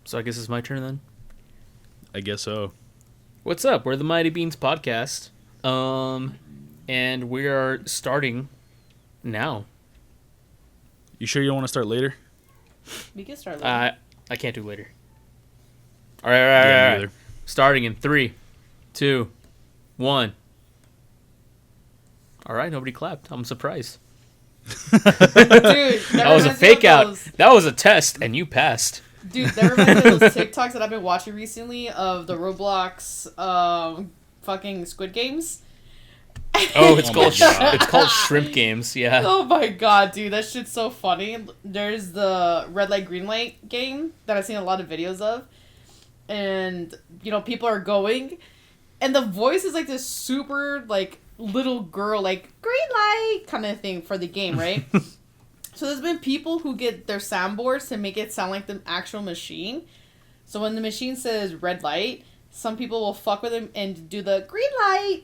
So I guess it's my turn then. I guess so. What's up? We're the Mighty Beans podcast. And we are starting now. You sure you don't want to start later? We can start later. I can't do later. All right. Neither. Starting in 3, 2, 1. All right, nobody clapped. I'm surprised. Dude, That was a fake out. That was a test, and you passed. Dude, that reminds me of those TikToks that I've been watching recently of the Roblox fucking Squid Games. Oh, it's Oh called my God. it's called Shrimp Games. Yeah. Oh my god, dude, that shit's so funny. There's the red light, green light game that I've seen a lot of videos of. And, you know, people are going. And the voice is like this super, like, little girl, like, green light kind of thing for the game, right? So there's been people who get their soundboards to make it sound like the actual machine. So when the machine says red light, some people will fuck with him and do the green light.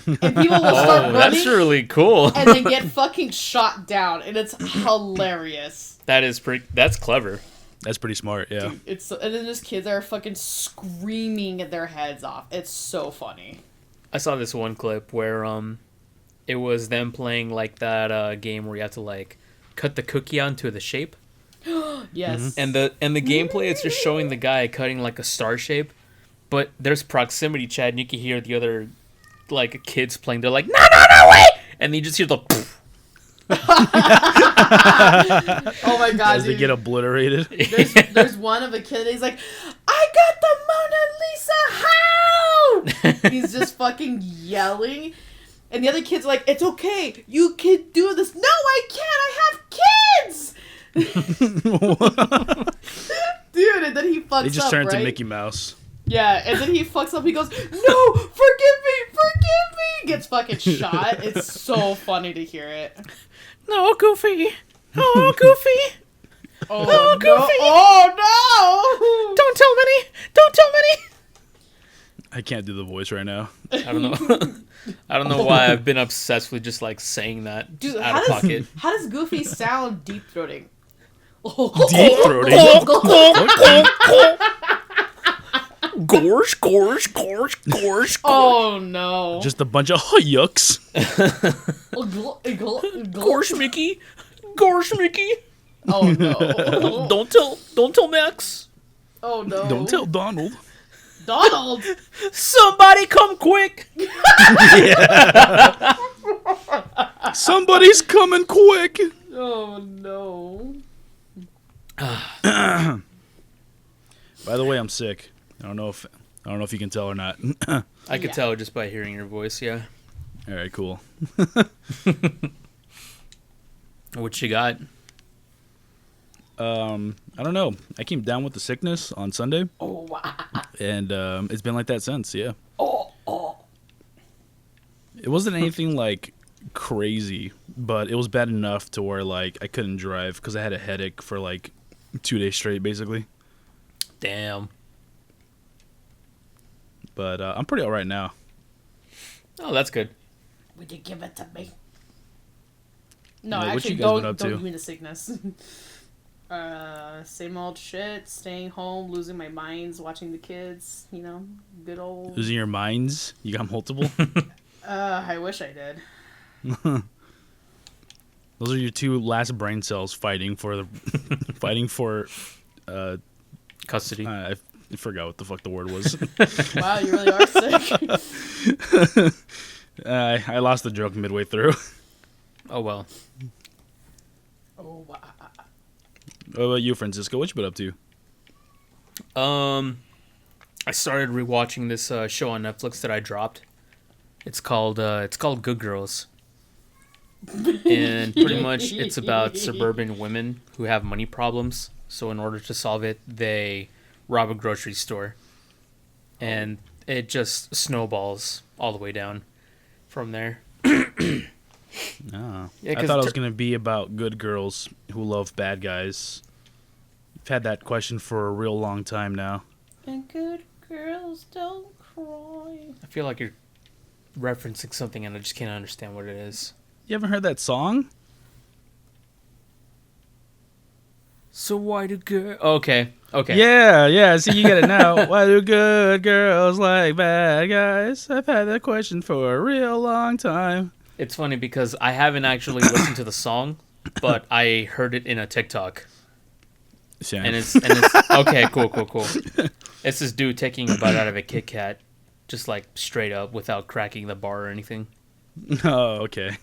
And people will start running. That's really cool. And they get fucking shot down, and it's hilarious. That's clever. That's pretty smart, yeah. Dude, and then there's kids that are fucking screaming their heads off. It's so funny. I saw this one clip where it was them playing like that game where you have to like cut the cookie onto the shape. Yes. And the gameplay is just showing the guy cutting like a star shape, but there's proximity chat and you can hear the other like kids playing. They're like, no, wait! And you just hear the poof. Oh my god, As they dude. get obliterated. There's one of a kid, he's like, I got the Mona Lisa, how? He's just fucking yelling. And the other kids are like, it's okay, you can do this. No, I can't, I have kids! Dude, and then he fucks up, They just turn right? into Mickey Mouse. Yeah, and then he fucks up, he goes, no, forgive me! Gets fucking shot. It's so funny to hear it. No, Goofy. Oh, Goofy. Oh, Oh, no. Goofy. Oh, no! Don't tell Minnie. I can't do the voice right now. I don't know. I don't know why I've been obsessed with just like saying that Dude, out of pocket. how does Goofy sound deep throating? Deep throating. Gorge. Oh no. Just a bunch of yucks. Gorge Mickey. Oh no. Don't tell Max. Oh no. Don't tell Donald. Donald. Somebody come quick. Somebody's coming quick. Oh no. By the way, I'm sick. I don't know if you can tell or not. I could Yeah. tell just by hearing your voice, yeah. All right, cool. What you got? I don't know. I came down with the sickness on Sunday, Oh wow. and it's been like that since. Yeah. Oh. It wasn't anything like crazy, but it was bad enough to where like I couldn't drive because I had a headache for like 2 days straight, basically. Damn. But I'm pretty all right now. Oh, that's good. Would you give it to me? No, Yeah, what actually, you guys been don't up to? give me the sickness. Same old shit. Staying home, losing my minds, watching the kids. You know, good old. Losing your minds? You got multiple? I wish I did. Those are your two last brain cells fighting for Custody. I forgot what the fuck the word was. Wow, you really are sick. I lost the joke midway through. Oh well. Oh wow. What about you, Francisco? What you been up to? I started rewatching this show on Netflix that I dropped. It's called Good Girls. And pretty much it's about suburban women who have money problems. So in order to solve it, they rob a grocery store. And it just snowballs all the way down from there. Oh. Yeah, I 'cause thought it was going to be about good girls who love bad guys. I've had that question for a real long time now. And good girls don't cry. I feel like you're referencing something and I just can't understand what it is. You haven't heard that song? So why do girls... Okay. Yeah. See, you get it now. Why do good girls like bad guys? I've had that question for a real long time. It's funny because I haven't actually listened to the song, but I heard it in a TikTok. Same. And it's okay, cool. It's this dude taking a bite out of a Kit Kat, just like straight up without cracking the bar or anything. Oh, okay.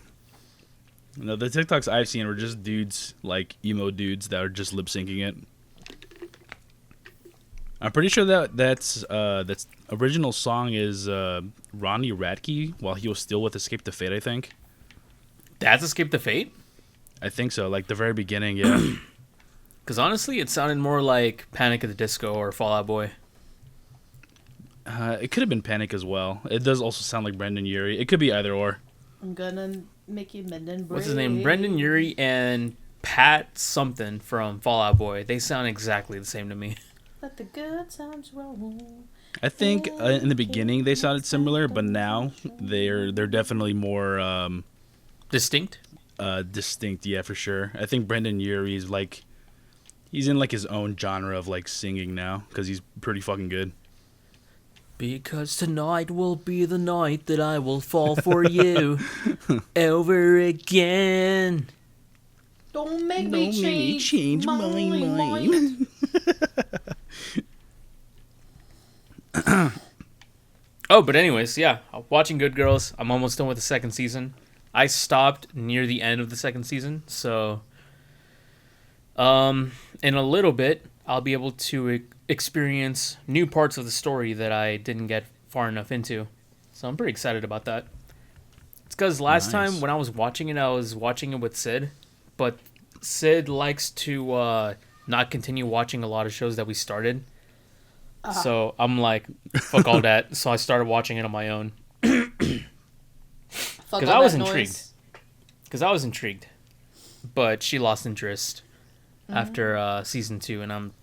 No, the TikToks I've seen were just dudes, like emo dudes that are just lip syncing it. I'm pretty sure that's original song is Ronnie Radke while he was still with Escape the Fate, I think. That's Escape the Fate? I think so, like the very beginning, yeah. Because honestly, it sounded more like Panic at the Disco or Fall Out Boy. It could have been Panic as well. It does also sound like Brendan Urie. It could be either or. I'm gonna make you mend and break. What's his name? Brendan Urie and Pat something from Fall Out Boy. They sound exactly the same to me. Let the good times roll. I think in the beginning they sounded similar, but now they're definitely more Distinct? distinct. Yeah, for sure. I think Brendan Urie is like he's in like his own genre of like singing now because he's pretty fucking good. Because tonight will be the night that I will fall for you over again. Don't make me change my mind. Oh, but anyways, yeah, watching Good Girls. I'm almost done with the second season. I stopped near the end of the second season, so in a little bit I'll be able to experience new parts of the story that I didn't get far enough into. So I'm pretty excited about that. It's because last time when I was watching it with Sid, but Sid likes to not continue watching a lot of shows that we started. So I'm like, fuck all that. So I started watching it on my own. Because I was intrigued. But she lost interest after season 2, and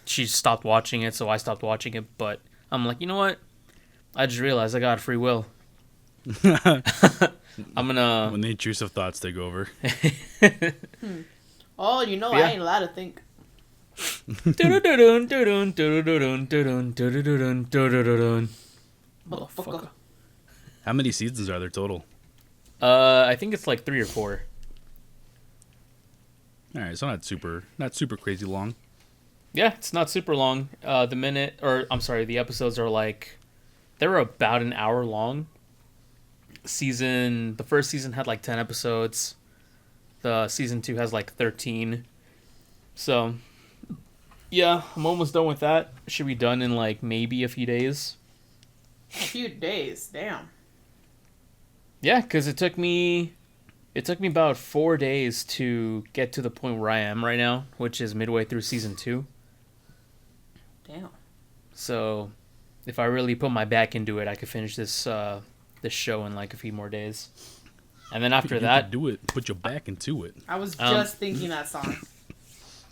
she stopped watching it, so I stopped watching it. But I'm like, you know what? I just realized I got free will. I'm gonna... When the intrusive thoughts take over. Oh, you know, Yeah. I ain't allowed to think. Motherfucker. How many seasons are there total? I think it's like 3 or 4. All right, so not super crazy long. Yeah, it's not super long. The episodes are like, they're about an hour long. The first season had like 10 episodes. The season 2 has like 13. So, yeah, I'm almost done with that. Should be done in like maybe a few days. A few days, damn. Yeah, because it took me about 4 days to get to the point where I am right now, which is midway through season 2. Damn. So, if I really put my back into it, I could finish this show in like a few more days. And then after You that, could do it. Put your back into it. I was just thinking that song.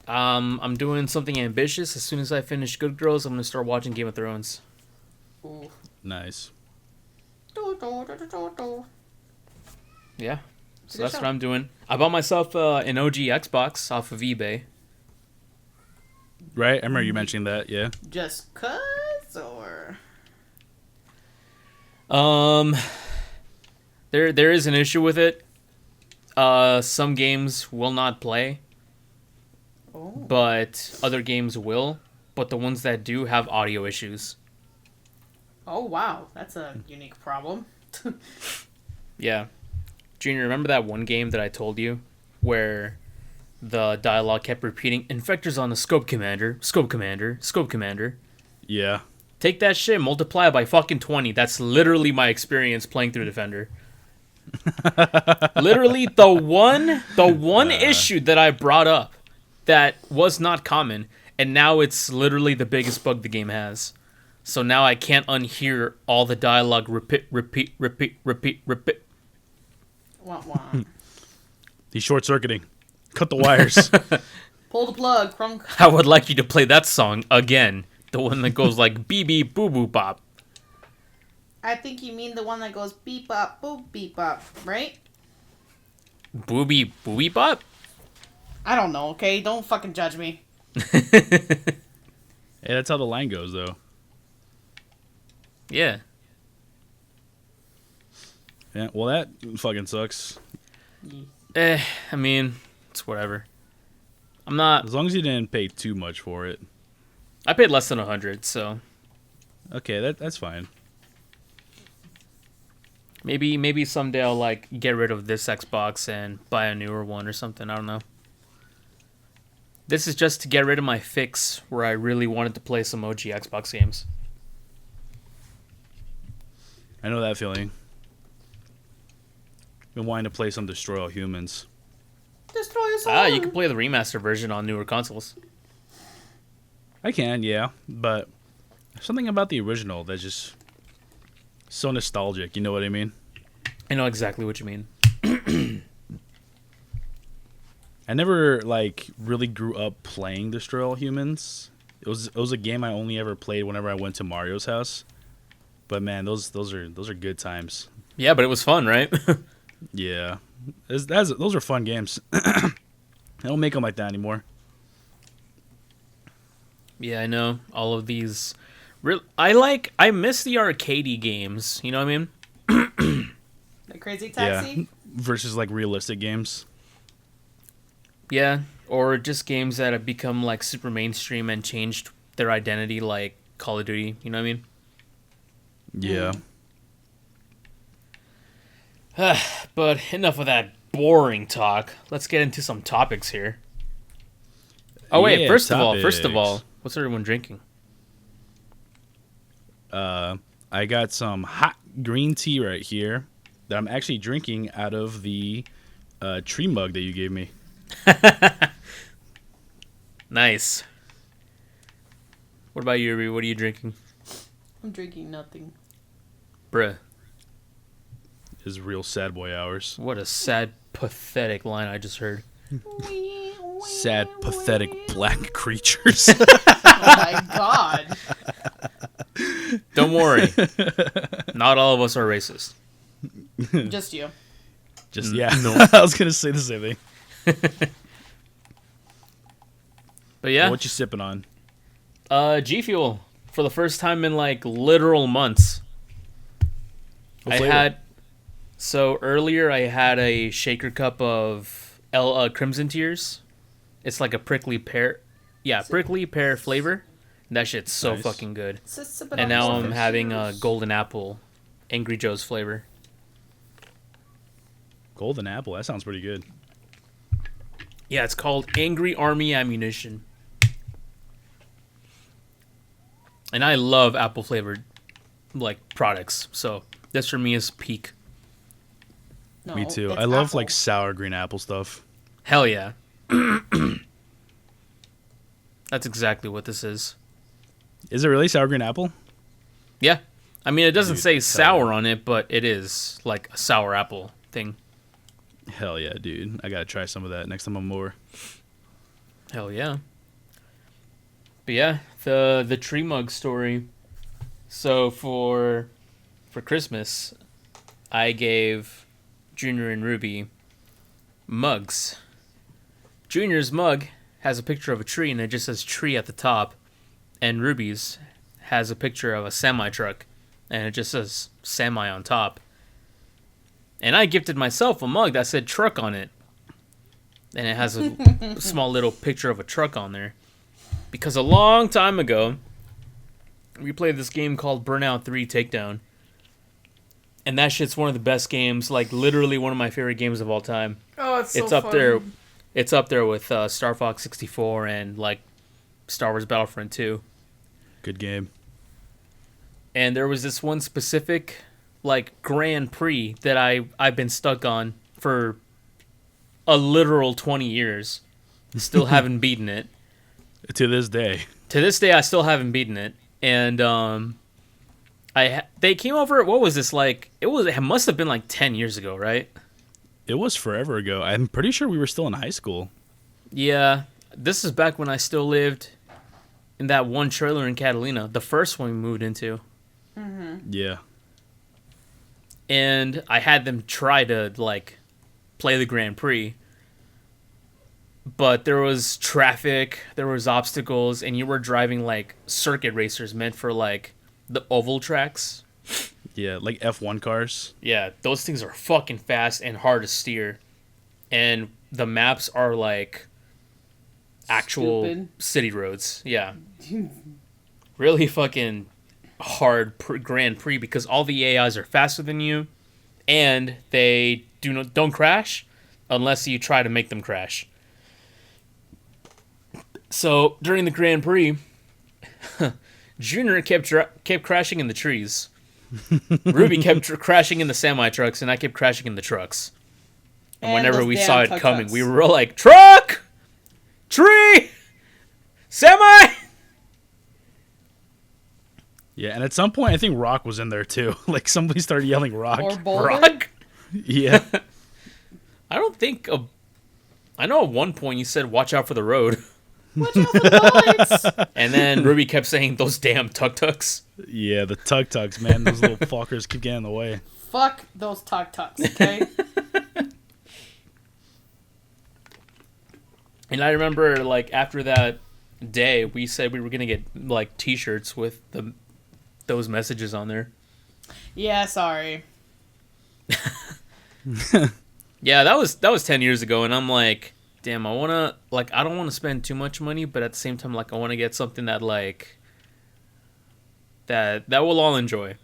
I'm doing something ambitious. As soon as I finish Good Girls, I'm gonna start watching Game of Thrones. Ooh. Nice. Yeah. So Good that's show. what I'm doing. I bought myself an OG Xbox off of eBay. Right? I remember you mentioning that. Yeah. Just cuz or There is an issue with it. Some games will not play, but other games will. But the ones that do have audio issues. oh wow, that's a unique problem. Yeah. Junior, remember that one game that I told you where the dialogue kept repeating, "Infectors on the scope commander, scope commander, scope commander." Yeah. Take that shit, multiply it by fucking 20. That's literally my experience playing through Defender. Literally the one issue that I brought up that was not common, and now it's literally the biggest bug the game has. So now I can't unhear all the dialogue repeat. Wah, wah. Hmm. He's short circuiting. Cut the wires. Pull the plug, crunk. I would like you to play that song again. The one that goes like beep beep boo boo bop. I think you mean the one that goes beep bop boop beep bop, right? Booby booby bop? I don't know, okay? Don't fucking judge me. Hey, that's how the line goes, though. Yeah. Yeah, well, that fucking sucks. I mean, it's whatever. I'm not. As long as you didn't pay too much for it. I paid less than 100, so Okay, that's fine. maybe someday I'll like get rid of this Xbox and buy a newer one or something. I don't know. This is just to get rid of my fix where I really wanted to play some OG Xbox games. I know that feeling. Been wanting to play some Destroy All Humans. Destroy us all. You can play the remaster version on newer consoles. I can, yeah, but something about the original that's just so nostalgic. You know what I mean? I know exactly what you mean. I never like really grew up playing Destroy All Humans. It was a game I only ever played whenever I went to Mario's house. But man, those are good times. Yeah, but it was fun, right? Yeah, those are fun games. I don't make them like that anymore. Yeah, I know. All of these. I miss the arcadey games. You know what I mean? The Crazy Yeah, Taxi. versus like realistic games. Yeah, or just games that have become like super mainstream and changed their identity, like Call of Duty. You know what I mean? Yeah. But enough of that boring talk. Let's get into some topics here. Oh wait, Yeah, first of all, topics. what's everyone drinking? I got some hot green tea right here that I'm actually drinking out of the tree mug that you gave me. Nice. What about you, Ruby? What are you drinking? I'm drinking nothing. Bruh, Is real sad boy hours. what a sad, pathetic line I just heard. Sad, pathetic black creatures. Oh my god. Don't worry. Not all of us are racist. Just you. Just yeah. No. I was gonna say the same thing. But yeah, What you sipping on? G Fuel for the first time in like literal months. What flavor? Earlier I had a shaker cup of Crimson Tears. It's like a prickly pear. Yeah, prickly pear flavor. That shit's so Nice. fucking good. And now I'm having a golden apple, Angry Joe's flavor. Golden apple. That sounds pretty good. Yeah, it's called Angry Army Ammunition. And I love apple flavored like products. So this for me is peak. No, Me too. it's I love apple. like sour green apple stuff. Hell yeah. That's exactly what this is. Is it really sour green apple? Yeah. I mean, it doesn't Dude, say hell sour yeah. on it, but it is like a sour apple thing. Hell yeah, dude. I gotta try some of that next time I'm over. Hell yeah. But yeah, the tree mug story. So for Christmas, I gave Junior and Ruby mugs. Junior's mug has a picture of a tree and it just says tree at the top, and Ruby's has a picture of a semi truck and it just says semi on top. And I gifted myself a mug that said truck on it. And it has a small little picture of a truck on there. Because a long time ago, we played this game called Burnout 3 Takedown. And that shit's one of the best games, like literally one of my favorite games of all time. Oh, it's so It's up fun. there. It's up there with Star Fox 64 and like Star Wars Battlefront 2. Good game. And there was this one specific like Grand Prix that I've been stuck on for a literal 20 years. Still haven't beaten it. To this day. To this day, I still haven't beaten it. And they came over. What was this like? It must have been like 10 years ago, right? It was forever ago. I'm pretty sure we were still in high school. Yeah, this is back when I still lived in that one trailer in Catalina, the first one we moved into. Yeah. And I had them try to like play the Grand Prix. but there was traffic, there was obstacles, and you were driving like circuit racers meant for like the oval tracks. Yeah, like F1 cars. Yeah, those things are fucking fast and hard to steer. And the maps are like actual Stupid. city roads. Yeah. Really fucking hard Grand Prix because all the AIs are faster than you and they don't crash unless you try to make them crash. So, during the Grand Prix, Junior kept crashing in the trees. Ruby kept crashing in the semi trucks, and I kept crashing in the trucks. And whenever those we damn saw it truck coming, trucks. we were all like, "Truck! Tree! Semi!" Yeah, and at some point I think Rock was in there too. Like somebody started yelling Rock. Or Boulder. Rock? Yeah. I don't think. I know at one point you said, "Watch out for the road," Watch out for the lights. and then Ruby kept saying, "Those damn tuk tuks." Yeah, the tug tugs, man. Those little fuckers keep getting in the way. Fuck those tuk tuks, okay? And I remember, like, after that day, we said we were gonna get like T-shirts with those messages on there. Yeah, sorry. Yeah, that was 10 years ago, and I'm like, damn, I don't wanna spend too much money, but at the same time, like, I wanna get something that like that we'll all enjoy.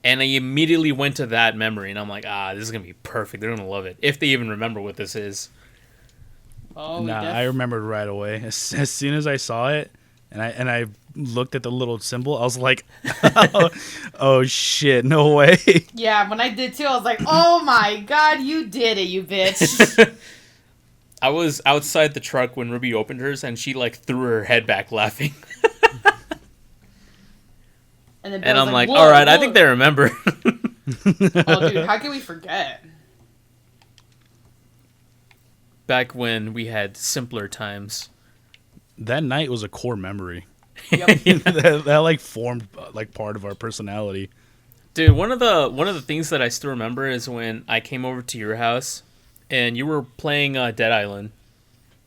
And I immediately went to that memory, and I'm like, this is gonna be perfect. They're gonna love it if they even remember what this is. Oh, Nah, I remembered right away. As soon as I saw it, and I looked at the little symbol, I was like, "Oh shit, no way!" Yeah, when I did too, I was like, "Oh my god, you did it, you bitch!" I was outside the truck when Ruby opened hers, and she like threw her head back laughing. And, then And Bill's I'm like, "Look, all right, I look." think they remember. Oh, dude, how can we forget? Back when we had simpler times. That night was a core memory. Yep. that like formed like part of our personality. Dude, one of the things that I still remember is when I came over to your house, and you were playing Dead Island,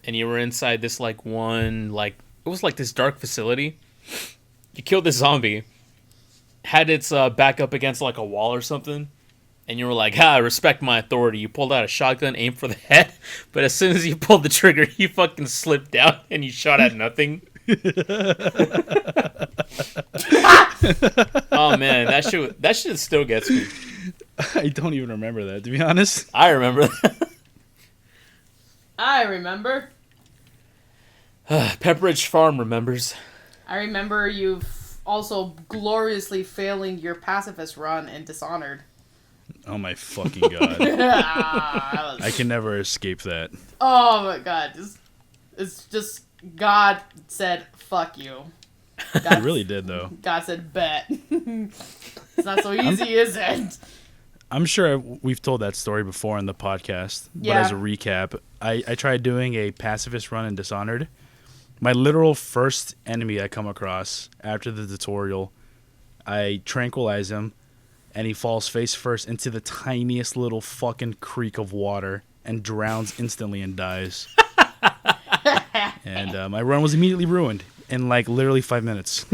and you were inside this it was like this dark facility. You killed this zombie, had its back up against like a wall or something, and you were like, respect my authority. You pulled out a shotgun, aimed for the head, but as soon as you pulled the trigger, you fucking slipped down and you shot at nothing. Oh man, that shit still gets me. I don't even remember that, to be honest. I remember that. I remember. Pepperidge Farm remembers. I remember you also gloriously failing your pacifist run in Dishonored. Oh my fucking god. That was- I can never escape that. Oh my god. It's just God said, fuck you. I really did, though. God said, bet. It's not so easy, is it? I'm sure we've told that story before in the podcast, but Yeah. as a recap, I tried doing a pacifist run in Dishonored. My literal first enemy I come across after the tutorial, I tranquilize him, and he falls face first into the tiniest little fucking creek of water and drowns instantly and dies. And my run was immediately ruined in like literally 5 minutes.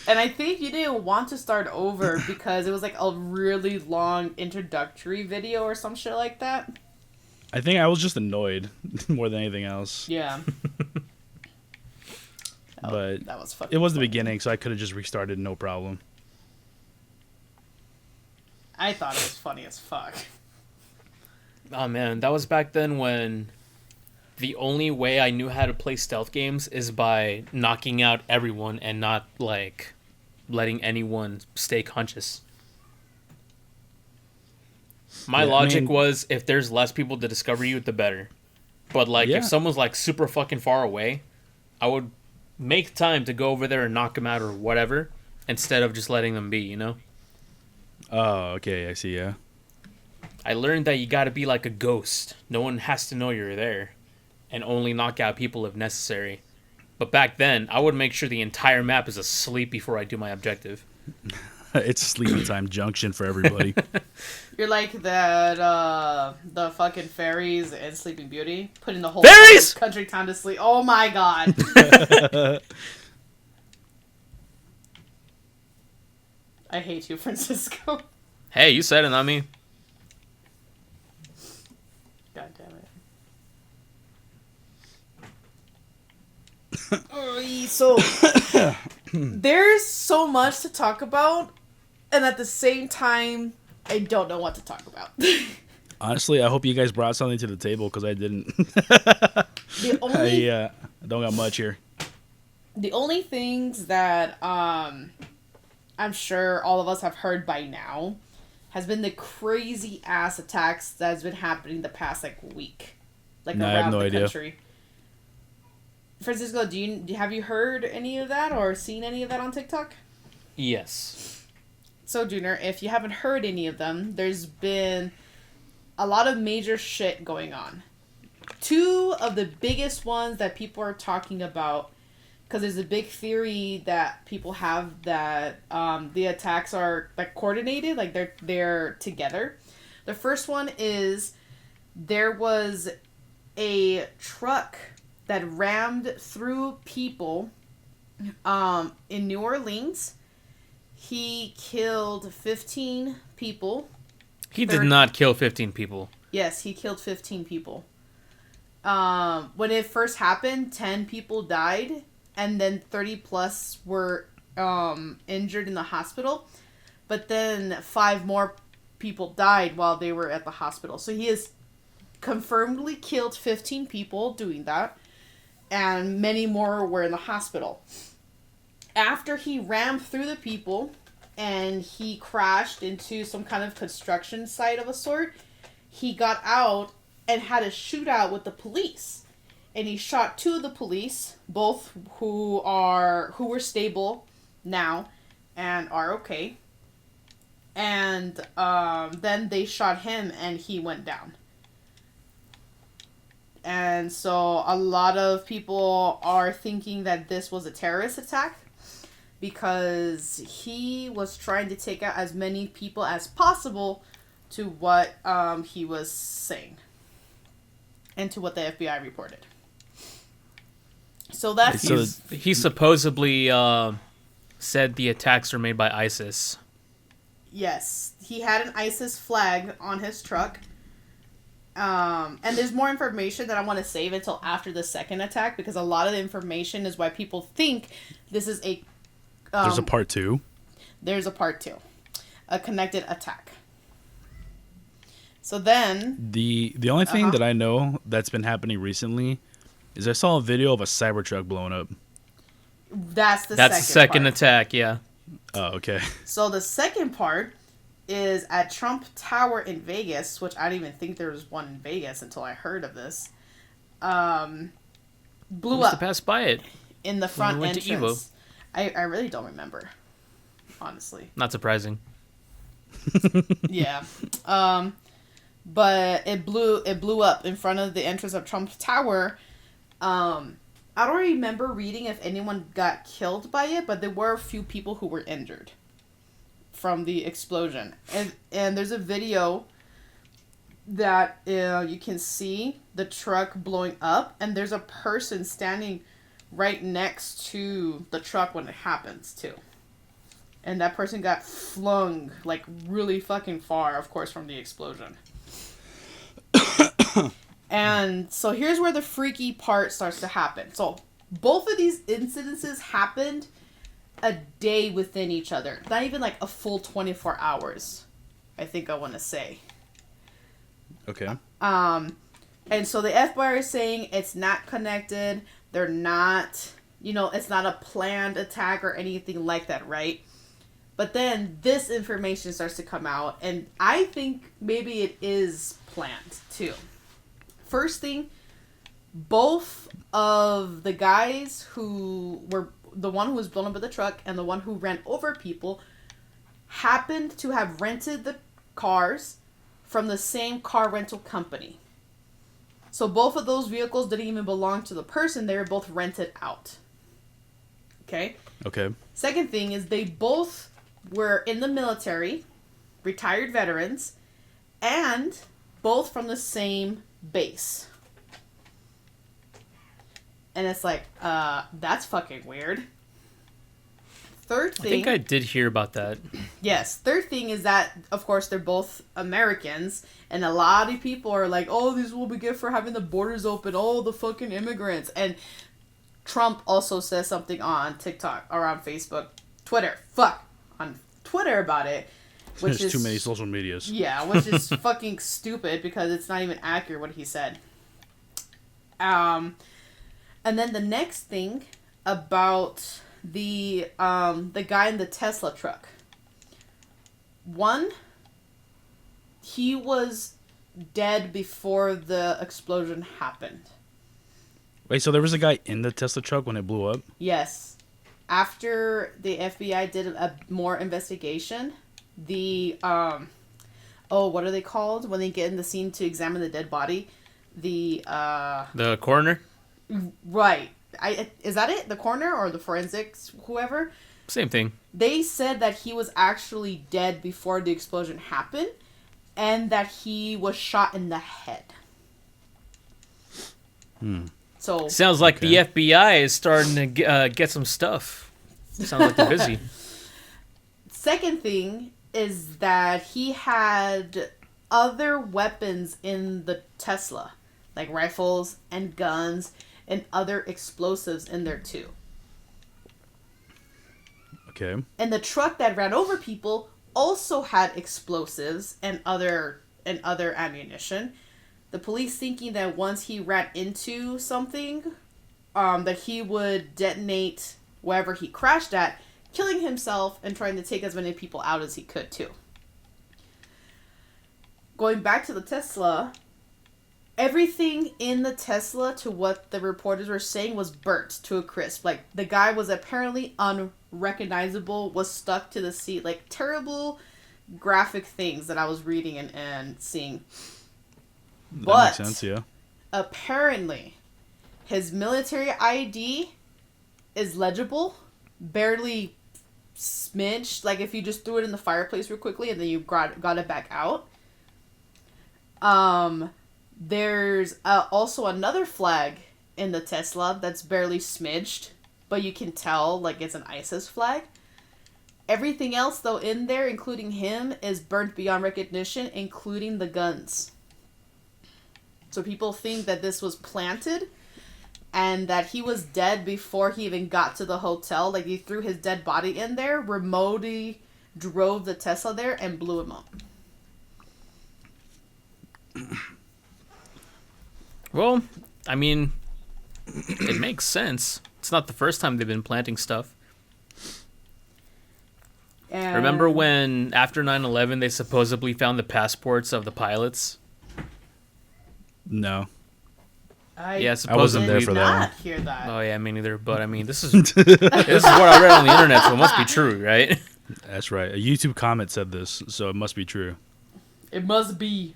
And I think you didn't want to start over because it was like a really long introductory video or some shit like that. I think I was just annoyed more than anything else. Yeah. But That was fucking it was the funny. beginning, so I could have just restarted, no problem. I thought it was funny as fuck. Oh man, that was back then when the only way I knew how to play stealth games is by knocking out everyone and not like letting anyone stay conscious. My Yeah, I logic mean- was if there's less people to discover you, the better. But like Yeah. if someone's like super fucking far away, I would make time to go over there and knock them out or whatever instead of just letting them be, you know? Oh, okay, I see, yeah. I learned that you gotta be like a ghost. No one has to know you're there. And only knock out people if necessary. But back then, I would make sure the entire map is asleep before I do my objective. It's sleepy time junction for everybody. You're like that, the fucking fairies in Sleeping Beauty, putting the whole Fairies! country town to sleep. Oh my god. I hate you, Francisco. Hey, you said it, not me. God damn it. So, there's so much to talk about, and at the same time, I don't know what to talk about. Honestly, I hope you guys brought something to the table because I didn't. The only I don't got much here. The only things that I'm sure all of us have heard by now has been the crazy ass attacks that has been happening the past week, No, I have around no the idea. country. Francisco, have you heard any of that or seen any of that on TikTok? Yes. So, Junior, if you haven't heard any of them, there's been a lot of major shit going on. Two of the biggest ones that people are talking about, because there's a big theory that people have that the attacks are coordinated, they're together. The first one is there was a truck that rammed through people in New Orleans. He killed 15 people. He did not kill 15 people. Yes, he killed 15 people. When it first happened, 10 people died, and then 30 plus were injured in the hospital. But then 5 more people died while they were at the hospital. So he has confirmedly killed 15 people doing that, and many more were in the hospital. After he rammed through the people and he crashed into some kind of construction site of a sort, he got out and had a shootout with the police. And he shot 2 of the police, both who were stable now and are okay. And then they shot him and he went down. And so a lot of people are thinking that this was a terrorist attack because he was trying to take out as many people as possible to what he was saying and to what the FBI reported. So that's... He supposedly said the attacks were made by ISIS. Yes. He had an ISIS flag on his truck. And there's more information that I want to save until after the second attack, because a lot of the information is why people think this is a... There's a part 2. There's a part 2. A connected attack. So then... The only thing that I know that's been happening recently is I saw a video of a Cybertruck blowing up. That's the second part. attack, yeah. Oh, okay. So the second part is at Trump Tower in Vegas, which I didn't even think there was one in Vegas until I heard of this. Blew up to pass by it in the front when we went to entrance. I really don't remember, honestly. Not surprising. Yeah. But it blew up in front of the entrance of Trump Tower. I don't remember reading if anyone got killed by it, but there were a few people who were injured from the explosion. And there's a video that you can see the truck blowing up, and there's a person standing right next to the truck when it happens too. And that person got flung really fucking far, of course, from the explosion. And so here's where the freaky part starts to happen. So both of these incidences happened a day within each other. Not even a full 24 hours, I think I want to say. Okay. And so the FBI is saying it's not connected. They're not, it's not a planned attack or anything like that, right? But then this information starts to come out, and I think maybe it is planned too. First thing, both of the guys who were the one who was blown up with the truck and the one who ran over people happened to have rented the cars from the same car rental company. So both of those vehicles didn't even belong to the person. They were both rented out. Okay? Okay. Second thing is they both were in the military, retired veterans, and both from the same base. And it's like, that's fucking weird. Third I thing... think I did hear about that. Yes. Third thing is that, of course, they're both Americans, and a lot of people are like, oh, this will be good for having the borders open, oh, the fucking immigrants. And Trump also says something on TikTok, or on Facebook, on Twitter about it. Which There's is too many social medias. Yeah, which is fucking stupid because it's not even accurate what he said. And then the next thing about the guy in the Tesla truck. One, he was dead before the explosion happened. Wait, so there was a guy in the Tesla truck when it blew up? Yes. After the FBI did a more investigation, the what are they called when they get in the scene to examine the dead body? The coroner? Right. Is that it? The coroner or the forensics, whoever? Same thing. They said that he was actually dead before the explosion happened, and that he was shot in the head. So sounds like the FBI is starting to get some stuff. Sounds like they're busy. Second thing is that he had other weapons in the Tesla, like rifles and guns and other explosives in there too. Okay. And the truck that ran over people also had explosives and other ammunition. The police thinking that once he ran into something, that he would detonate wherever he crashed at, killing himself and trying to take as many people out as he could too. Going back to the Tesla, everything in the Tesla, to what the reporters were saying, was burnt to a crisp. Like, the guy was apparently unrecognizable, was stuck to the seat. Like, terrible graphic things that I was reading and seeing. That makes sense, yeah. Apparently, his military ID is legible, barely smidged. Like, if you just threw it in the fireplace real quickly and then you got it back out. There's also another flag in the Tesla that's barely smidged, but you can tell, like, it's an ISIS flag. Everything else, though, in there, including him, is burnt beyond recognition, including the guns. So people think that this was planted and that he was dead before he even got to the hotel. Like, he threw his dead body in there, remotely drove the Tesla there, and blew him up. Well, I mean, it makes sense. It's not the first time they've been planting stuff. And Remember when, after 9/11, they supposedly found the passports of the pilots? No. Yeah, I wasn't there for that one. not hear that. Oh yeah, me neither. But I mean, this is this is what I read on the internet, so it must be true, right? That's right. A YouTube comment said this, so it must be true. It must be.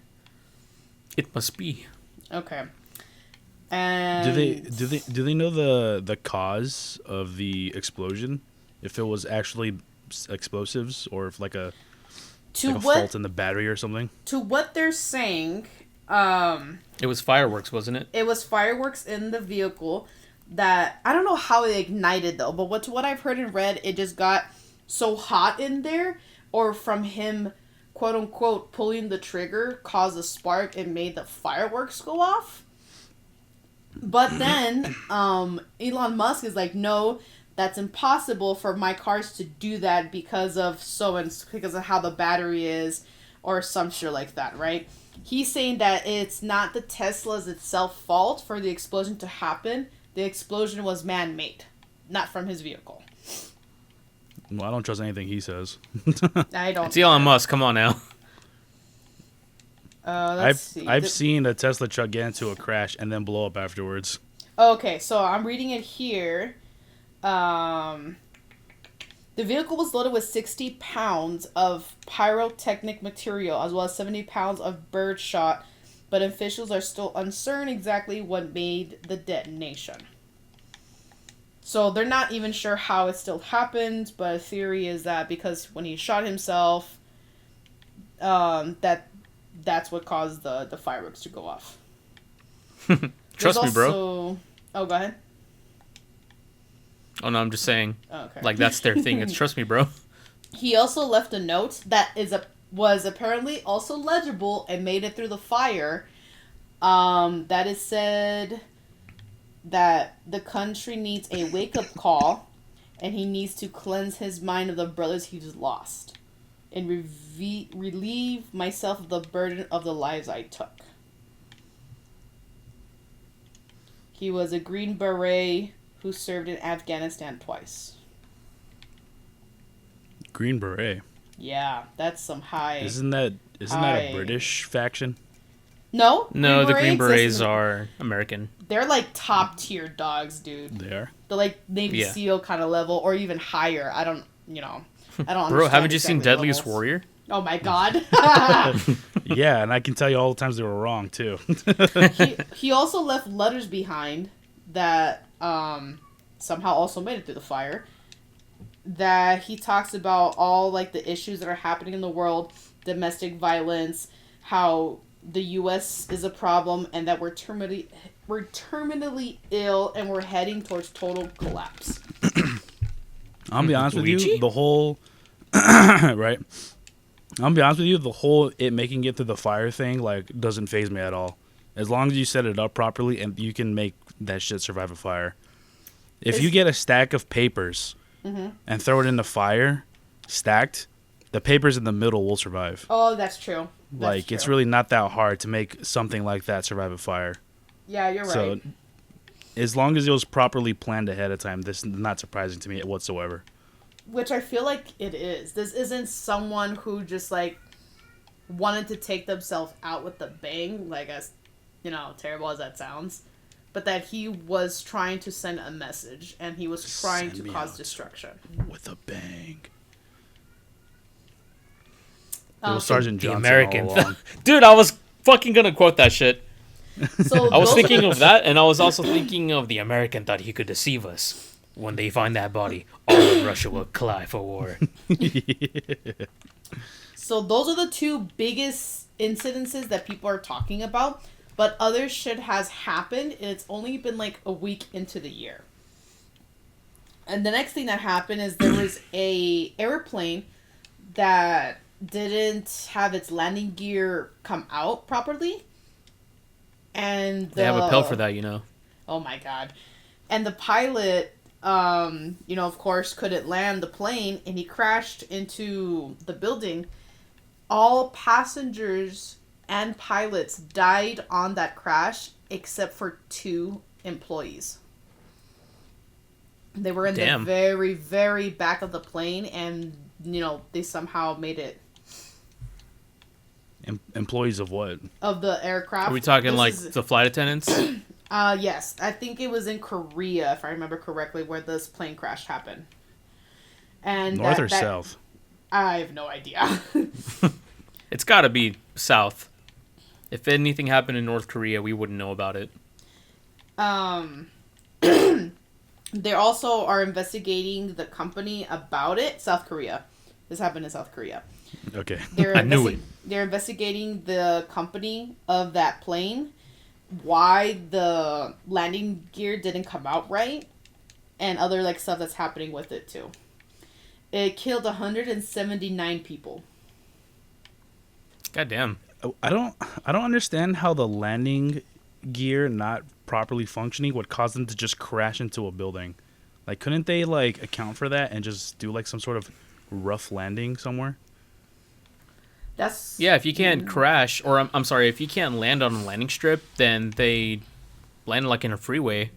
It must be. Okay. And Do they know the cause of the explosion? If it was actually explosives or if like a fault in the battery or something? To what they're saying, It was fireworks, wasn't it? it was fireworks in the vehicle that I don't know how it ignited though, but what I've heard and read, it just got so hot in there, or from him, quote unquote, pulling the trigger caused a spark and made the fireworks go off. But then Elon Musk is like, no, that's impossible for my cars to do that because of how the battery is, or some shit like that, right? He's saying that it's not the Tesla's itself fault for the explosion to happen. The explosion was man-made, not from his vehicle. Well, I don't trust anything he says. I don't. It's Elon Musk. Come on now. Let's see. I've seen a Tesla truck get into a crash and then blow up afterwards. Okay, so I'm reading it here. The vehicle was loaded with 60 pounds of pyrotechnic material, as well as 70 pounds of birdshot, but officials are still uncertain exactly what made the detonation. So they're not even sure how it still happened, but a theory is that because when he shot himself, that's what caused the fireworks to go off. Trust me, bro. Oh, go ahead. Oh no, I'm just saying. Oh, okay. Like that's their thing. It's trust me, bro. He also left a note that was apparently also legible and made it through the fire. That is said that the country needs a wake-up call, and he needs to cleanse his mind of the brothers he's lost, and relieve myself of the burden of the lives I took. He was a Green Beret who served in Afghanistan twice. Green Beret. Yeah, that's some high... Isn't that a British faction? No. No, the Green Berets Berets are American. They're like top tier dogs, dude. They are. They're like Navy SEAL kind of level, or even higher. I don't. Bro, haven't you seen Deadliest levels. Warrior? Oh my god. Yeah, and I can tell you all the times they were wrong too. he also left letters behind that somehow also made it through the fire. That he talks about all like the issues that are happening in the world, domestic violence, how the U.S. is a problem, and that we're terminally ill, and we're heading towards total collapse. I'll be honest with you, the whole right. I'll be honest with you, the whole it making it through the fire thing like doesn't faze me at all. As long as you set it up properly and you can make that shit survive a fire. If you get a stack of papers and throw it in the fire, stacked, the papers in the middle will survive. Oh, that's true. It's really not that hard to make something like that survive a fire. Yeah, you're right. So, as long as it was properly planned ahead of time, this is not surprising to me whatsoever. Which I feel like it is. This isn't someone who just, like, wanted to take themselves out with a bang, like, as, terrible as that sounds. But that he was trying to send a message, and he was trying to cause destruction. With a bang. It was Sergeant Johnson American. all along. Dude, I was fucking gonna quote that shit. So I was thinking of that, and I was also thinking of the American thought he could deceive us. When they find that body, all of Russia will collide for war. So those are the two biggest incidences that people are talking about, but other shit has happened, and it's only been like a week into the year. And the next thing that happened is there was a airplane that didn't have its landing gear come out properly. And They have a pill for that, Oh my god. And the pilot, of course, couldn't land the plane, and he crashed into the building. All passengers and pilots died on that crash, except for 2 employees. They were in the very, very back of the plane, and, they somehow made it. Employees of what? Of the aircraft. Are we talking the flight attendants? Yes. I think it was in Korea, if I remember correctly, where this plane crash happened. And North or south? I have no idea. It's gotta be south. If anything happened in North Korea, we wouldn't know about it. They also are investigating the company about it. South Korea. This happened in South Korea. Okay. I knew it. They're investigating the company of that plane, why the landing gear didn't come out right, and other stuff that's happening with it too. It killed 179 people. Goddamn. I don't understand how the landing gear not properly functioning would cause them to just crash into a building. Like, couldn't they account for that and just do some sort of rough landing somewhere? If you can't crash, or I'm sorry, if you can't land on a landing strip, then they land in a freeway.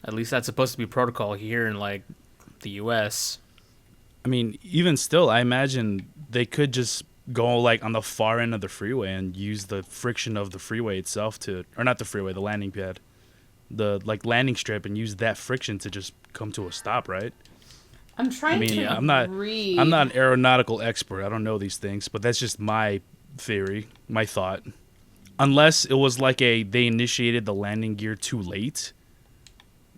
At least that's supposed to be protocol here in the U.S. I mean, even still, I imagine they could just go on the far end of the freeway and use the friction of the freeway itself or not the freeway, the landing pad, the landing strip, and use that friction to just come to a stop, right? I'm trying to I'm not an aeronautical expert. I don't know these things, but that's just my theory, my thought. Unless it was they initiated the landing gear too late,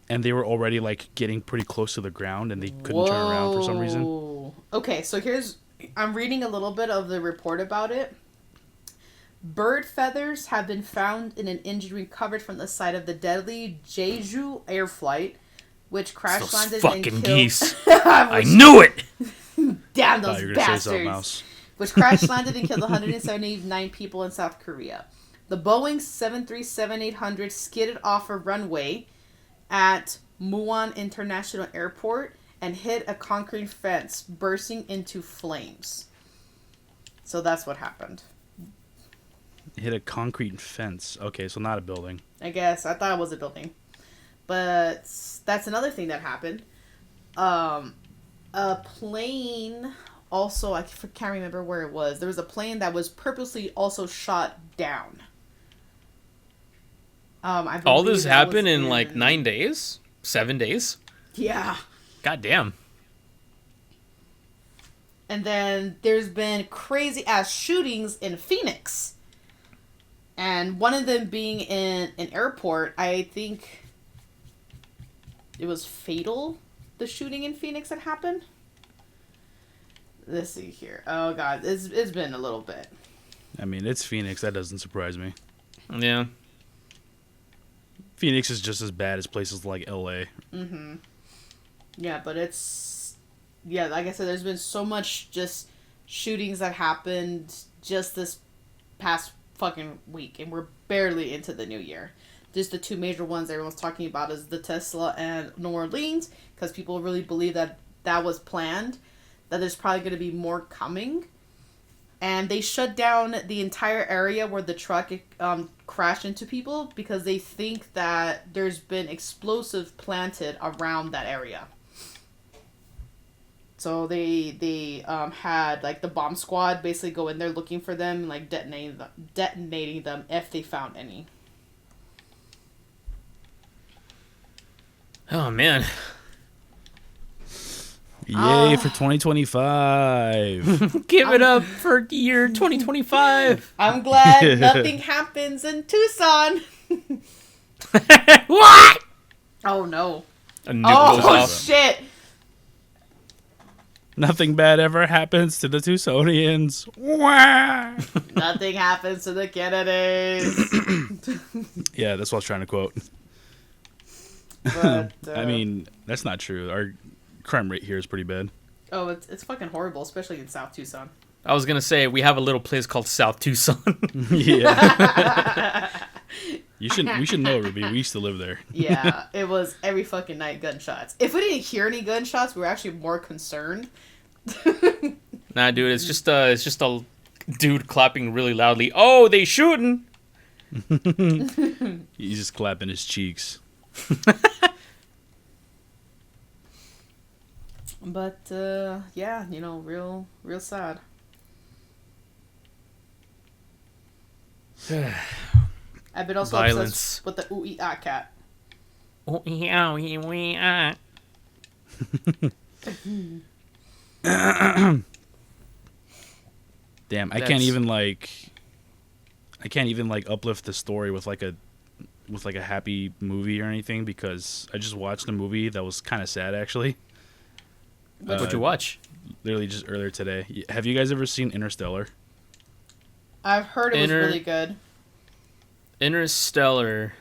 and they were already like getting pretty close to the ground, and they couldn't turn around for some reason. Whoa. Okay, so I'm reading a little bit of the report about it. Bird feathers have been found in an engine recovered from the site of the deadly Jeju air flight, which crash Those landed fucking and killed. geese. I knew it. Damn Thought those you were gonna say something bastards! else. Which crash landed and killed 179 people in South Korea. The Boeing 737-800 skidded off a runway at Muan International Airport and hit a concrete fence, bursting into flames. So that's what happened. Hit a concrete fence. Okay, so not a building. I guess. I thought it was a building. But that's another thing that happened. A plane also, I can't remember where it was. There was a plane that was purposely also shot down. I All believe this that happened was in like 9 days? 7 days? Yeah. God damn. And then there's been crazy ass shootings in Phoenix. And one of them being in an airport. I think it was fatal, the shooting in Phoenix that happened. Let's see here. Oh god, it's been a little bit. I mean, it's Phoenix. That doesn't surprise me. Yeah. Phoenix is just as bad as places like LA. Mm-hmm. Yeah, but yeah, like I said, there's been so much just shootings that happened just this past fucking week, and we're barely into the new year. Just the two major ones everyone's talking about is the Tesla and New Orleans, because people really believe that that was planned, that there's probably going to be more coming. And they shut down the entire area where the truck crashed into people because they think that there's been explosive planted around that area. So they had like the bomb squad basically go in there looking for them and like detonating them if they found any. Oh, man. Yay for 2025. Give it up for year 2025. I'm glad nothing happens in Tucson. What? Oh no. A nuke goes Oh off. shit. Nothing bad ever happens to the Tucsonians. Wah! Nothing happens to the Kennedys. Yeah, that's what I was trying to quote. But, I mean, that's not true. Our crime rate here is pretty bad. oh, it's fucking horrible, especially in South Tucson. I was going to say, we have a little place called South Tucson. Yeah. We should know, Ruby. We used to live there. Yeah, it was every fucking night gunshots. If we didn't hear any gunshots, we were actually more concerned. Nah, dude, it's just a dude clapping really loudly. Oh, they shooting! He's just clapping his cheeks. But yeah, you know, real sad. I've been also Violence. obsessed with the ooh ah cat. Oh, yeah, yeah. Damn, I That's- can't even uplift the story with like a happy movie or anything because I just watched a movie that was kind of sad actually. What'd you watch? Literally just earlier today. Have you guys ever seen Interstellar? I've heard it was really good. Interstellar.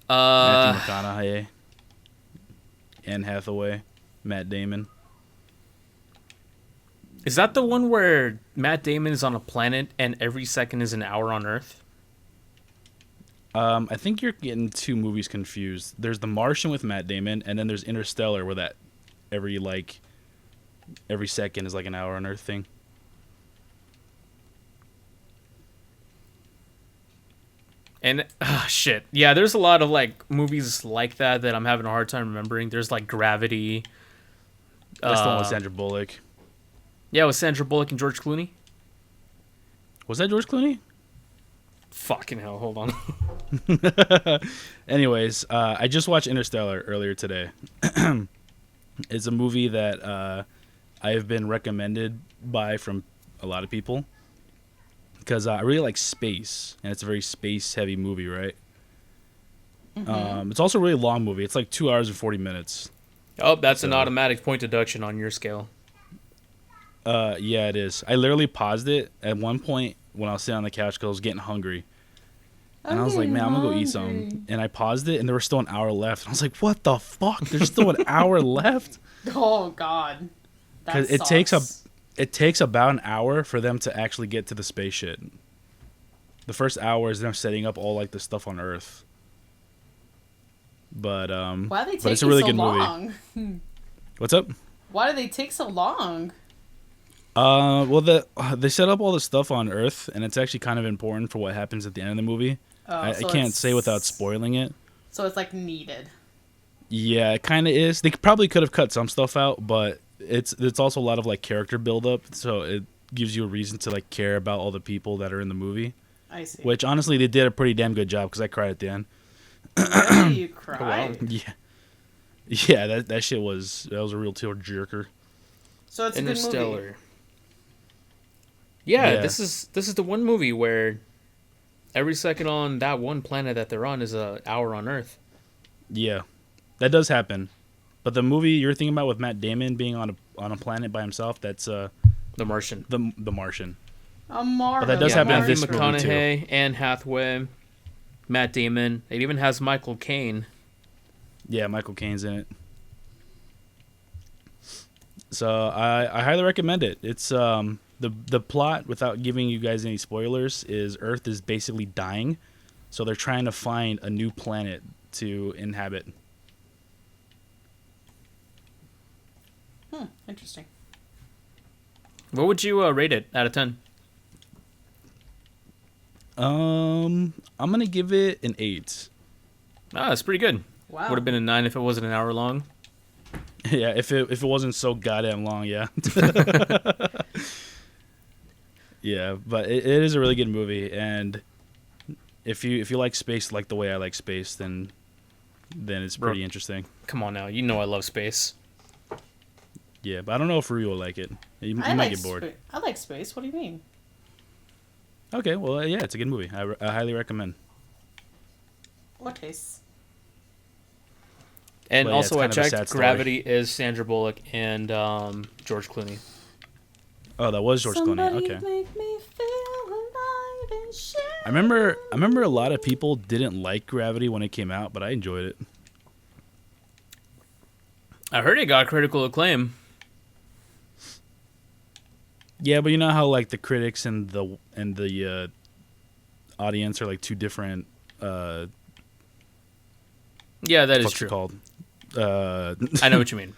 Matthew McConaughey, Anne Hathaway, Matt Damon. Is that the one where Matt Damon is on a planet and every second is an hour on Earth? I think you're getting two movies confused. There's The Martian with Matt Damon, and then there's Interstellar, where that every second is like an hour on Earth thing. And shit, yeah. There's a lot of like movies like that I'm having a hard time remembering. There's like Gravity. That's the one with Sandra Bullock. Yeah, with Sandra Bullock and George Clooney. Was that George Clooney? Fucking hell! Hold on. Anyways, I just watched Interstellar earlier today. It's a movie that I have been recommended by from a lot of people because I really like space, and it's a very space-heavy movie, right? It's also a really long movie. It's like 2 hours and 40 minutes. Oh, that's an So- automatic point deduction on your scale. Yeah, it is. I literally paused it at one point when I was sitting on the couch because I was getting hungry. And I was like, man, I'm going to go eat some. And I paused it, and there was still an hour left. And I was like, what the fuck? There's still an hour left? Oh God. That 'Cause sucks. it takes about an hour for them to actually get to the space shit. The first hour is them setting up all like the stuff on Earth. But Why are they but taking it's a really so good movie. long? What's up? Why do they take so long? Well, they set up all the stuff on Earth, and it's actually kind of important for what happens at the end of the movie. Oh, I so can't it's- say without spoiling it. So it's like needed. Yeah, it kind of is. They probably could have cut some stuff out, but it's also a lot of like character build up, so it gives you a reason to like care about all the people that are in the movie. I see. Which honestly, they did a pretty damn good job because I cried at the end. Really? You cried? Yeah, that shit was a real tear jerker. So it's a good movie. Interstellar. Yeah, Yeah. this is the one movie where every second on that one planet that they're on is an hour on Earth. Yeah, that does happen. But the movie you're thinking about with Matt Damon being on a planet by himself, that's The Martian. the Martian. But that does happen in Matthew this movie, too. McConaughey, Anne Hathaway, Matt Damon. It even has Michael Caine. Yeah, Michael Caine's in it. So I highly recommend it. It's the plot, without giving you guys any spoilers, is Earth is basically dying, so they're trying to find a new planet to inhabit. Interesting. What would you rate it out of 10? I'm gonna give it an 8. Ah, that's pretty good. Wow. Would have been a 9 if it wasn't an hour long. Yeah, if it wasn't so goddamn long, yeah. Yeah, but it is a really good movie, and if you like space like the way I like space, then it's pretty interesting. Come on now, you know I love space. Yeah, but I don't know if Rui will like it. You might get bored. I like space. What do you mean? Okay, well, yeah, it's a good movie. I highly recommend. What taste? And Well, yeah, also, I it's kind of a sad checked. story. Gravity is Sandra Bullock and George Clooney. Oh, that was George Clooney. Okay. Make me feel alive and shine. I remember a lot of people didn't like Gravity when it came out, but I enjoyed it. I heard it got critical acclaim. Yeah, but you know how like the critics and the audience are like two different. Yeah, that is What's true. it called? I know what you mean.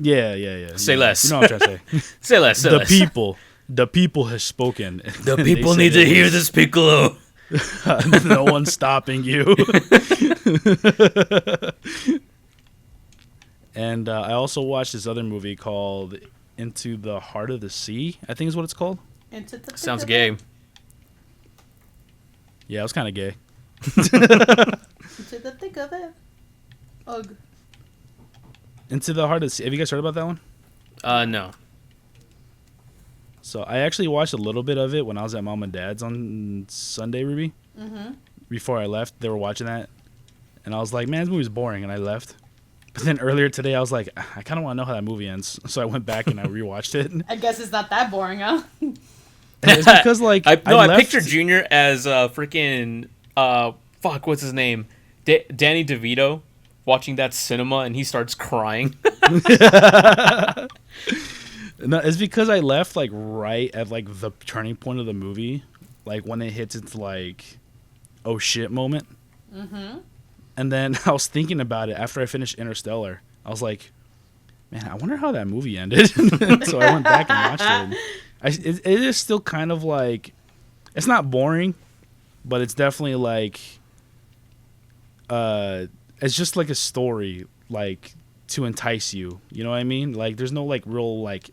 Yeah. Say You know- less. You know what I'm trying to say. Say less. Say the less. people has spoken. The They people said need to it hear was- this, Piccolo. No one's stopping you. And I also watched this other movie called Into the Heart of the Sea, I think is what it's called. Into the Sounds thick gay. of it. Yeah, it was kind of gay. Into the thick of it. Ugh. Into the Heart of the Sea. Have you guys heard about that one? No. So I actually watched a little bit of it when I was at Mom and Dad's on Sunday, Ruby. Mm-hmm. Before I left, they were watching that. And I was like, man, this movie's boring, and I left. But then earlier today, I was like, I kind of want to know how that movie ends. So I went back and I rewatched it. I guess it's not that boring, huh? It's because, like, I left- picture Junior as freaking fuck, what's his name? Danny DeVito watching that cinema and he starts crying. No, it's because I left, like, right at, like, the turning point of the movie. Like, when it hits its, like, oh shit moment. Mm-hmm. And then I was thinking about it after I finished Interstellar. I was like, man, I wonder how that movie ended. So I went back and watched it. It is still kind of like, it's not boring, but it's definitely like, it's just like a story, like, to entice you. You know what I mean? Like, there's no, like, real, like,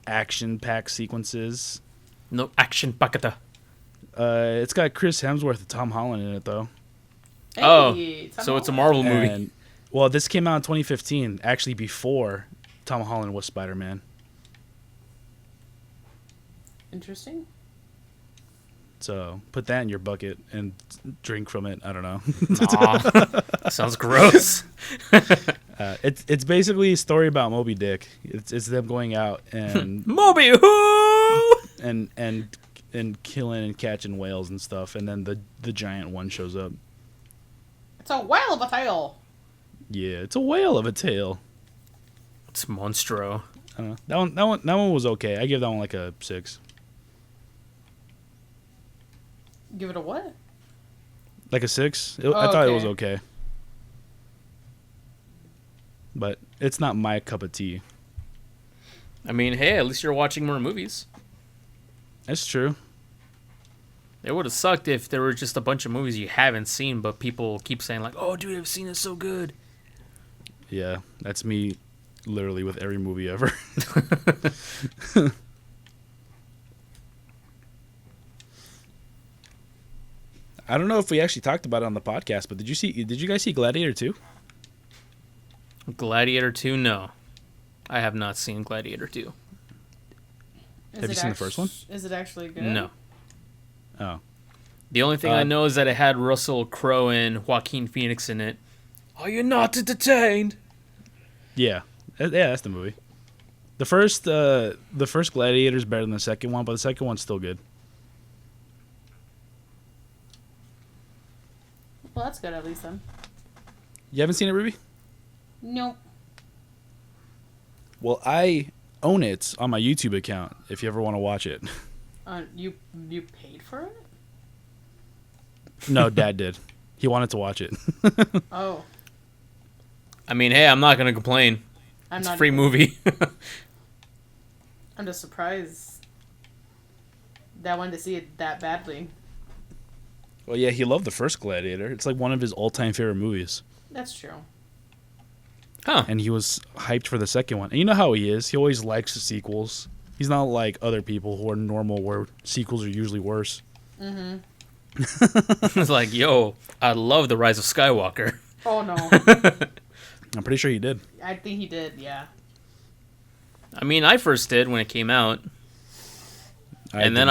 action-packed sequences. No action pakata. It's got Chris Hemsworth and Tom Holland in it, though. Oh, Hey, Tom so it's a Holland. Marvel movie. And, well, this came out in 2015, actually before Tom Holland was Spider-Man. Interesting. So put that in your bucket and drink from it. I don't know. Aw, sounds gross. It's basically a story about Moby Dick. It's them going out and Moby, who? and killing and catching whales and stuff, and then the giant one shows up. It's a whale of a tail. Yeah, it's a whale of a tail. It's Monstro. I don't know. That one was okay. I give that one like a 6. Give it a what? Like a 6. I thought it was okay. But it's not my cup of tea. I mean, hey, at least you're watching more movies. That's true. It would have sucked if there were just a bunch of movies you haven't seen, but people keep saying like, "Oh, dude, I've seen it, so good." Yeah, that's me literally with every movie ever. I don't know if we actually talked about it on the podcast, but did you guys see Gladiator 2? Gladiator 2, no. I have not seen Gladiator 2. Have you seen the first one? Is it actually good? No. Oh. The only thing I know is that it had Russell Crowe and Joaquin Phoenix in it. Are you not entertained? Yeah. Yeah, that's the movie. The first Gladiator is better than the second one, but the second one's still good. Well, that's good at least then. You haven't seen it, Ruby? Nope. Well, I own it on my YouTube account if you ever want to watch it. You paid for it? No, Dad did. He wanted to watch it. Oh. I mean, hey, I'm not gonna complain. It's a free movie. I'm just surprised that I wanted to see it that badly. Well, yeah, he loved the first Gladiator. It's like one of his all-time favorite movies. That's true. Huh. And he was hyped for the second one. And you know how he is. He always likes the sequels. He's not like other people who are normal where sequels are usually worse. Mm-hmm. It's like, yo, I love The Rise of Skywalker. Oh, no. I'm pretty sure he did. I think he did, yeah. I mean, I first did when it came out. And then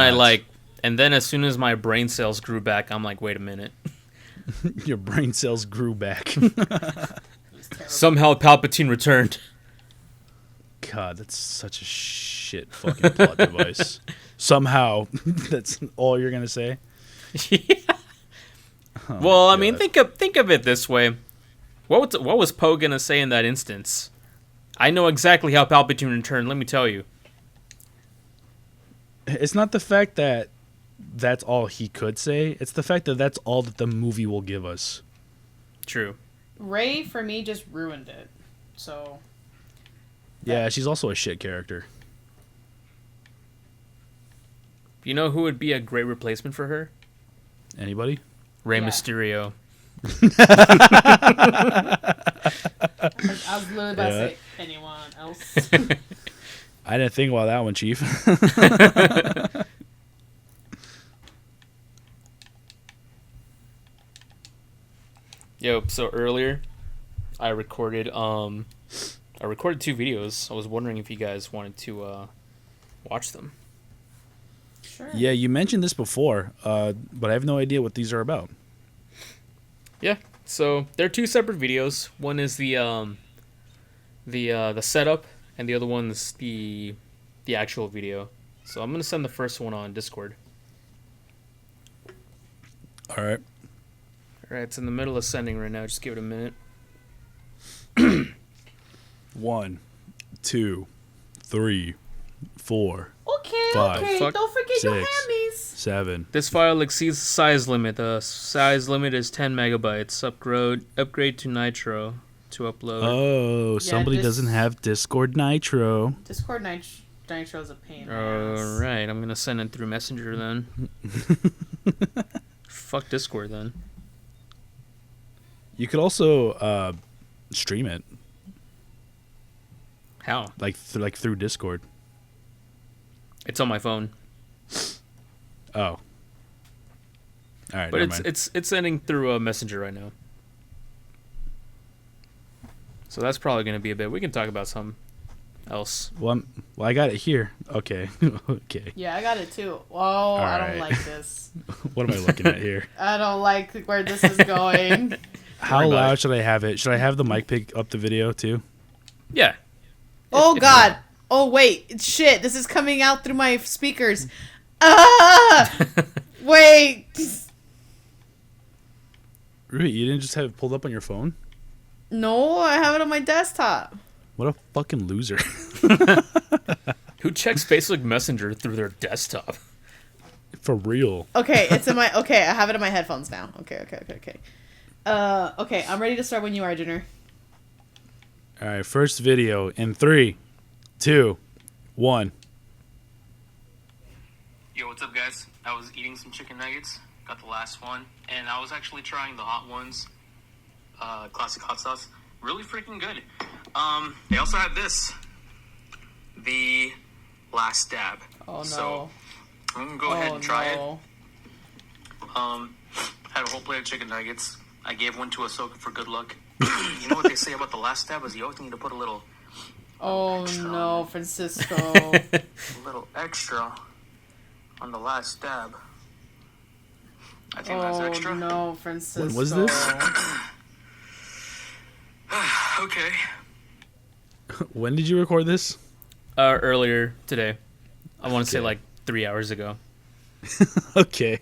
and then as soon as my brain cells grew back, I'm like, wait a minute. Your brain cells grew back. Somehow Palpatine returned. God, that's such a shit fucking plot device. Somehow, that's all you're gonna say. Yeah. Oh, well, I mean, God. think of it this way. What was Poe gonna say in that instance? I know exactly how Palpatine returned. Let me tell you. It's not the fact that that's all he could say. It's the fact that that's all that the movie will give us. True. Rey, for me, just ruined it. So. Yeah, she's also a shit character. You know who would be a great replacement for her? Anybody? Rey Yeah. Mysterio. I was literally about to say anyone else. I didn't think about that one, Chief. Yo, so earlier I recorded 2 videos. I was wondering if you guys wanted to watch them. Sure. Yeah, you mentioned this before, but I have no idea what these are about. Yeah. So they're 2 separate videos. One is the setup, and the other one's the actual video. So I'm gonna send the first one on Discord. All right. All right, it's in the middle of sending right now. Just give it a minute. 1, 2, 3, 4, Okay, 5, okay. fuck, Don't forget your 6. hammies. 7. This file exceeds the size limit. The size limit is 10 megabytes. Upgrade to Nitro to upload. Oh, somebody this- doesn't have Discord Nitro. Discord Nitro's a pain in the All ass. right, I'm gonna send it through Messenger then. Fuck Discord then. You could also stream it How? like through Discord. It's on my phone, Oh. All right, but never mind. it's sending through Messenger right now. So that's probably gonna be a bit. We can talk about some else. Well, I got it here. Okay. Okay. Yeah, I got it too. Oh, I don't right. like this. What am I looking at here? I don't like where this is going. How Worry about loud it. should I have it? Should I have the mic pick up the video too? Yeah. Oh If- God. Oh wait. Shit. This is coming out through my speakers. Ah! Wait. Ruby, you didn't just have it pulled up on your phone? No, I have it on my desktop. What a fucking loser. Who checks Facebook Messenger through their desktop? For real. Okay, it's in my. Okay, I have it in my headphones now. Okay. Okay, I'm ready to start when you are, Junior. All right, first video in 3, 2, 1. Yo, what's up, guys? I was eating some chicken nuggets, got the last one, and I was actually trying the hot ones, classic hot sauce. Really freaking good. They also had this, the last dab. Oh no. So I'm gonna go ahead and try it. no. Had a whole plate of chicken nuggets. I gave one to Ahsoka for good luck. You know what they say about the last dab is you always need to put a little Oh extra no, on Francisco. it. A little extra on the last dab. I think that's Oh extra. no, Francisco. When was this? Okay. When did you record this? Earlier today. I want to say Okay. like 3 hours ago. Okay.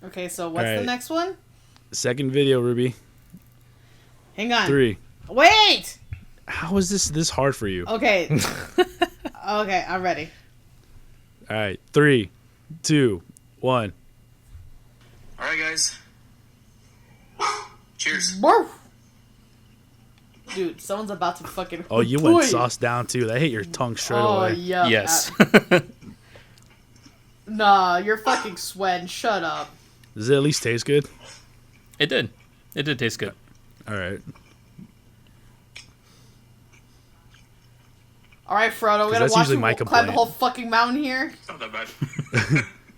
Okay, so what's the Alright. next one? Second video, Ruby. Hang on. 3. Wait. How is this hard for you? Okay. Okay, I'm ready. All right, 3, 2, 1. All right, guys. Cheers. Woof. Dude, someone's about to fucking. Oh, you Boy. went sauce down too. That hit your tongue straight Oh away. yeah. Yes. Nah, you're fucking sweating. Shut up. Does it at least taste good? It did. It did taste good. All right. All right, Frodo, we're gonna that's watch usually you my climb the complaint. whole fucking mountain here. It's not that bad.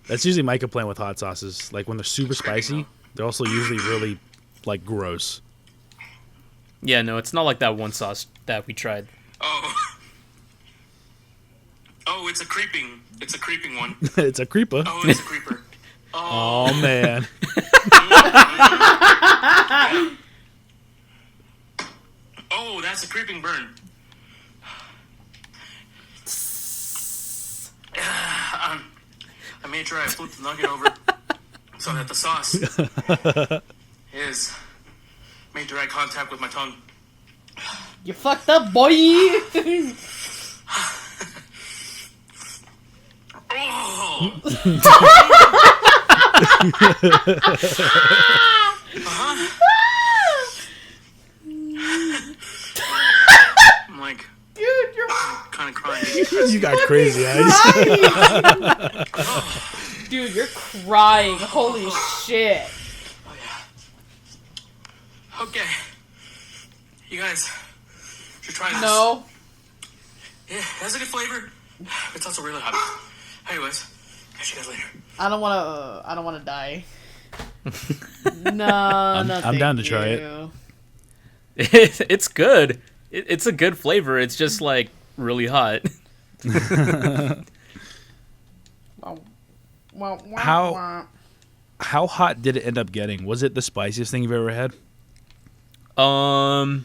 That's usually my complaint with hot sauces. Like when they're super Scraping spicy, though. they're also usually really like gross. Yeah, no, it's not like that one sauce that we tried. Oh. Oh, it's a creeping. It's a creeping one. It's a creeper. Oh, it's a creeper. Oh. Oh man. Oh, that's a creeping burn. I made sure I flipped the nugget over so that the sauce is made direct contact with my tongue. You fucked up, boy. Oh! I'm like Dude, you're kind of crying. You got crazy eyes. crying. Dude, you're crying. Holy shit. Oh yeah. Okay. You guys should try this. No. Yeah, it has a good flavor. It's also really hot. Anyways, catch you guys later. I don't wanna die. No, no, I'm down to thank try it. you. It's good. It's a good flavor. It's just like really hot. How- How hot did it end up getting? Was it the spiciest thing you've ever had? I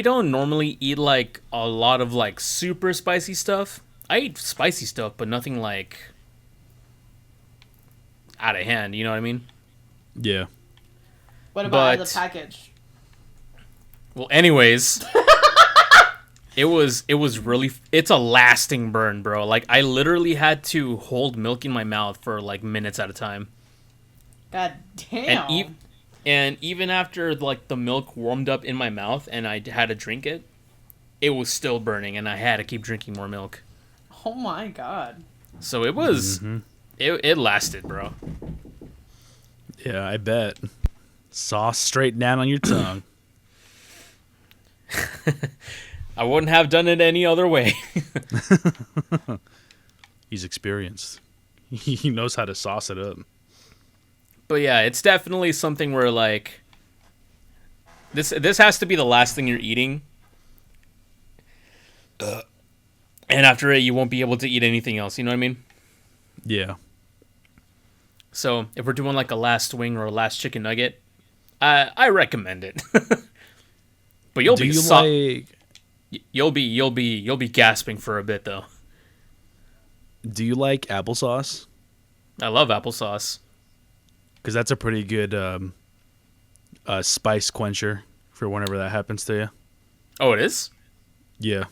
don't normally eat like a lot of like super spicy stuff. I eat spicy stuff, but nothing like out of hand. You know what I mean? Yeah. What about But- the package? Well, anyways, it was really. It's a lasting burn, bro. Like I literally had to hold milk in my mouth for like minutes at a time. God damn. And even after like the milk warmed up in my mouth and I had to drink it, it was still burning, and I had to keep drinking more milk. Oh my god. So it was, it lasted, bro. Yeah, I bet. Sauce straight down on your tongue. I wouldn't have done it any other way. He's experienced. He knows how to sauce it up. But yeah, it's definitely something where like this has to be the last thing you're eating, And after it, you won't be able to eat anything else. You know what I mean? Yeah. So if we're doing like a last wing or a last chicken nugget, I recommend it. But you'll Do be you so- like you'll be gasping for a bit though. Do you like applesauce? I love applesauce. Because that's a pretty good spice quencher for whenever that happens to you. Oh, it is? Yeah.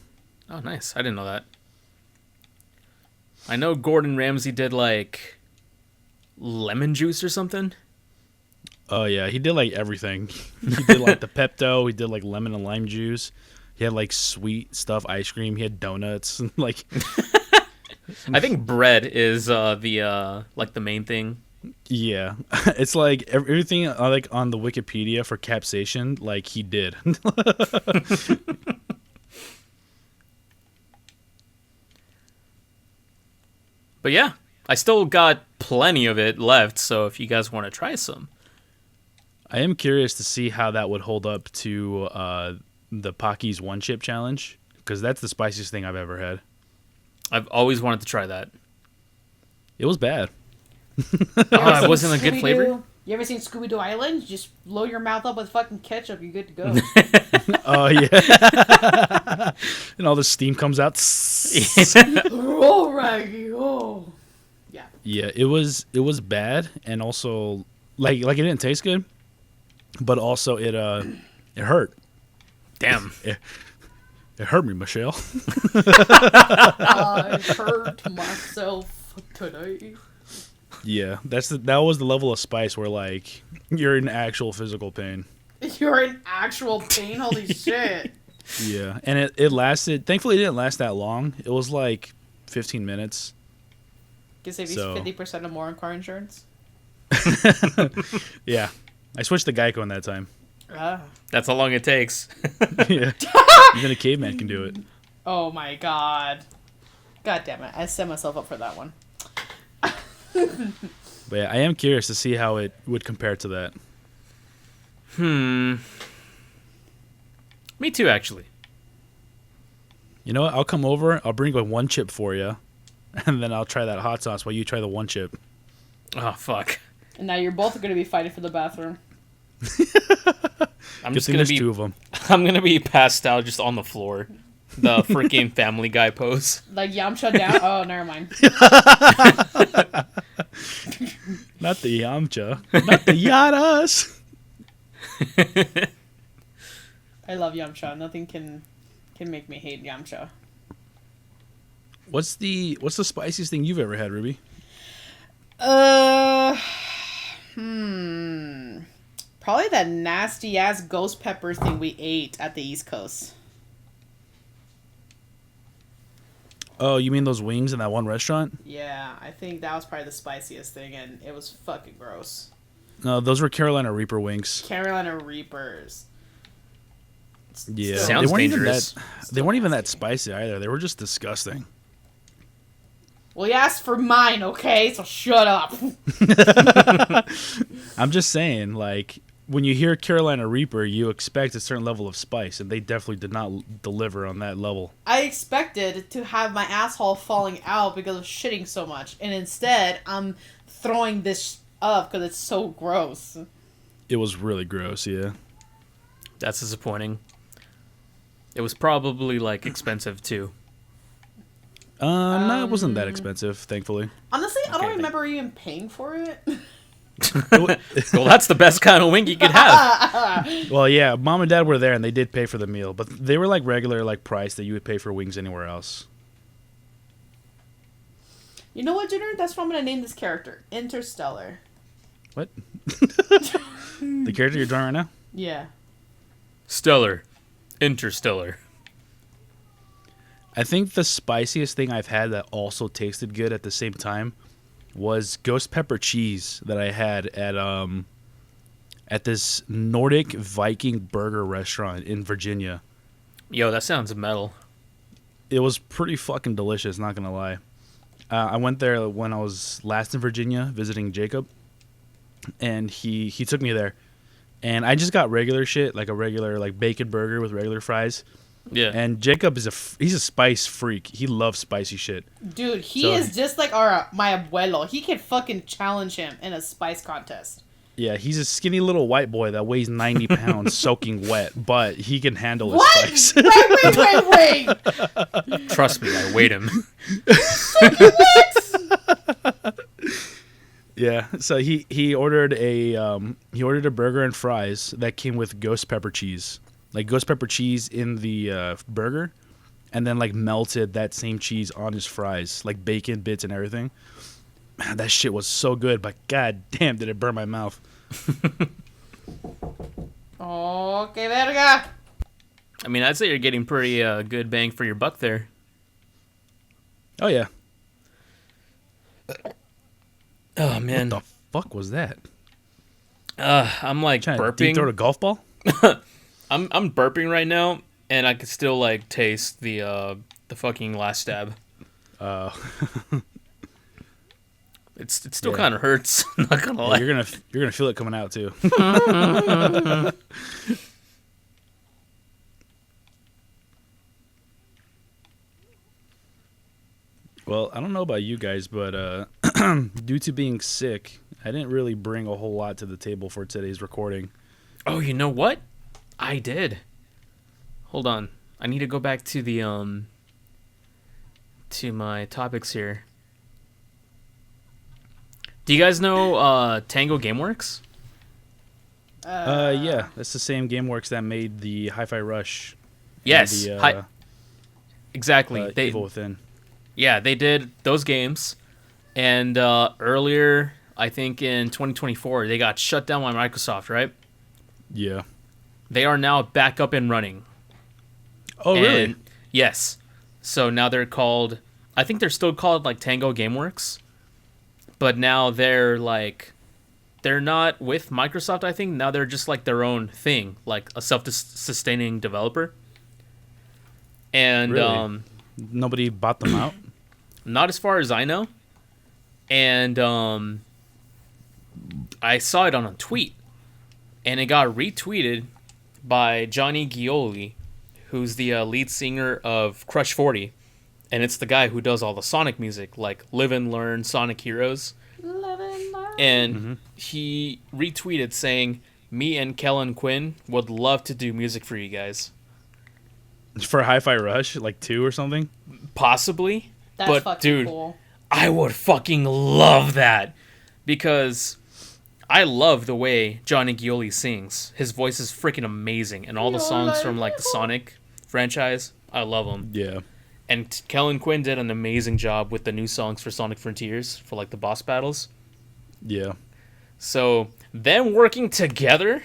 Oh, nice. I didn't know that. I know Gordon Ramsay did like lemon juice or something. Oh yeah, he did like everything. He did like the Pepto. He did like lemon and lime juice. He had like sweet stuff, ice cream. He had donuts. Like, I think bread is the like the main thing. yeah, it's like everything like on the Wikipedia for capsaicin. Like he did. But yeah, I still got plenty of it left, so if you guys want to try some. I am curious to see how that would hold up to the Pocky's One Chip Challenge, because that's the spiciest thing I've ever had. I've always wanted to try that. It was bad. Oh, it wasn't a good flavor? You ever seen Scooby-Doo Island? Just blow your mouth up with fucking ketchup, you're good to go. Oh yeah. And all the steam comes out. Alright, oh. Yeah. Yeah, it was bad, and also like it didn't taste good, but also it hurt. Damn. It hurt me, Michelle. I hurt myself today. Yeah, that was the level of spice where like you're in actual physical pain. You're in actual pain? Holy shit. Yeah, and it lasted. Thankfully, it didn't last that long. It was like 15 minutes. Can save you So- 50% or more on car insurance. Yeah, I switched to Geico in that time. Ah. That's how long it takes. Yeah, even a caveman can do it. Oh my god. God damn it. I set myself up for that one. But yeah, I am curious to see how it would compare to that. Me too, actually. You know what? I'll come over. I'll bring like one chip for you, and then I'll try that hot sauce while you try the one chip. Oh, fuck. And now you're both going to be fighting for the bathroom. I'm Good just thing gonna there's be two of them. I'm gonna be passed out just on the floor. The freaking Family Guy pose. Like Yamcha down? Oh, never mind. Not the Yamcha. Not the Yadas. I love Yamcha. Nothing can make me hate Yamcha. What's the spiciest thing you've ever had, Ruby? Probably that nasty ass ghost pepper thing we ate at the East Coast. Oh, you mean those wings in that one restaurant? Yeah, I think that was probably the spiciest thing, and it was fucking gross. No, those were Carolina Reaper wings. Carolina Reapers. Yeah, Sounds they weren't dangerous. even that. They weren't even that spicy either. They were just disgusting. Well, you asked for mine, okay? So shut up. I'm just saying, like, when you hear Carolina Reaper, you expect a certain level of spice, and they definitely did not deliver on that level. I expected to have my asshole falling out because of shitting so much, and instead, I'm throwing this up because it's so gross. It was really gross, yeah. That's disappointing. It was probably like expensive too. No, it wasn't that expensive, thankfully. Honestly, I don't Okay, remember even paying for it. Well, that's the best kind of wing you could have. Well, yeah, mom and dad were there, and they did pay for the meal, but they were like regular like price that you would pay for wings anywhere else. You know what, Junior? That's what I'm going to name this character. Interstellar. What? The character you're drawing right now? Yeah. Stellar. Interstellar. I think the spiciest thing I've had that also tasted good at the same time was ghost pepper cheese that I had at this Nordic Viking burger restaurant in Virginia. Yo, that sounds metal. It was pretty fucking delicious, not gonna lie. I went there when I was last in Virginia visiting Jacob, and he took me there, and I just got regular shit, like a regular like bacon burger with regular fries, Yeah. And Jacob is he's a spice freak. He loves spicy shit. Dude, he So- is just like my abuelo. He can fucking challenge him in a spice contest. Yeah, he's a skinny little white boy that weighs 90 pounds soaking wet, but he can handle his What? spice. Wait. Trust me, I weighed him. Yeah, so he ordered a burger and fries that came with ghost pepper cheese. Like ghost pepper cheese in the burger, and then like melted that same cheese on his fries, like bacon bits and everything. Man, that shit was so good, but god damn did it burn my mouth. Oh, que verga. I mean, I'd say you're getting pretty good bang for your buck there. Oh yeah. Oh man, What the fuck was that? I'm like Trying to deep burping. throat a golf ball? I'm burping right now, and I can still like taste the fucking last stab. It still Yeah. kind of hurts. Not gonna Yeah, lie. you're gonna feel it coming out too. Well, I don't know about you guys, but due to being sick, I didn't really bring a whole lot to the table for today's recording. Oh, you know what? I did. Hold on. I need to go back to the to my topics here. Do you guys know Tango Gameworks? Yeah, that's the same GameWorks that made the Hi-Fi Rush. and Yes. the Exactly. They Evil Within. Yeah, they did those games. And earlier, I think in 2024, they got shut down by Microsoft, right? Yeah. They are now back up and running. Oh, really? And yes. So now they're called, I think they're still called like Tango Gameworks. But now they're like, they're not with Microsoft, I think. Now they're just like their own thing, like a self-sustaining developer. And Really? Nobody bought them out? not as far as I know. And I saw it on a tweet. And it got retweeted by Johnny Gioli, who's the lead singer of Crush 40. And it's the guy who does all the Sonic music, like Live and Learn, Sonic Heroes. And he retweeted saying, me and Kellen Quinn would love to do music for you guys. For Hi-Fi Rush, like 2 or something? Possibly. That's but, fucking dude, cool. I would fucking love that. Because I love the way Johnny Gioli sings. His voice is freaking amazing. And all the songs from like the Sonic franchise, I love them. Yeah. And Kellen Quinn did an amazing job with the new songs for Sonic Frontiers for like the boss battles. Yeah. So them working together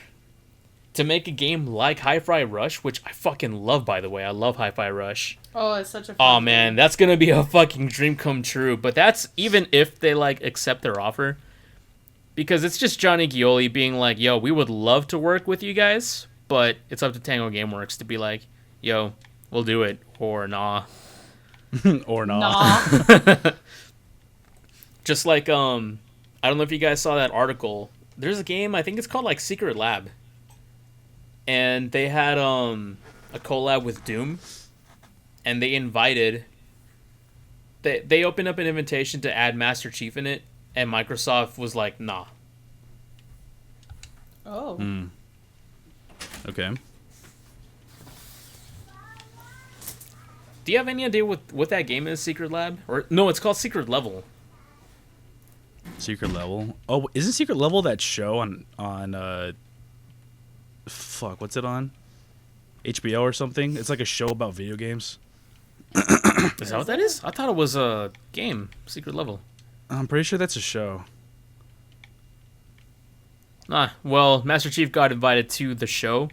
to make a game like Hi-Fi Rush, which I fucking love, by the way. I love Hi-Fi Rush. Oh, it's such a Oh fun man, game. that's gonna be a fucking dream come true. But that's even if they like accept their offer, because it's just Johnny Gioli being like, "Yo, we would love to work with you guys, but it's up to Tango Gameworks to be like, yo, we'll do it or nah." Or not. Nah. Just like I don't know if you guys saw that article. There's a game, I think it's called like Secret Lab, and they had a collab with Doom, and they invited. They opened up an invitation to add Master Chief in it, and Microsoft was like, nah. Oh. Okay. Do you have any idea what that game is, Secret Lab? Or no, it's called Secret Level. Secret Level. Oh, isn't Secret Level that show on fuck, what's it on? HBO or something? It's like a show about video games. Is that what that is? I thought it was a game, Secret Level. I'm pretty sure that's a show. Well, Master Chief got invited to the show,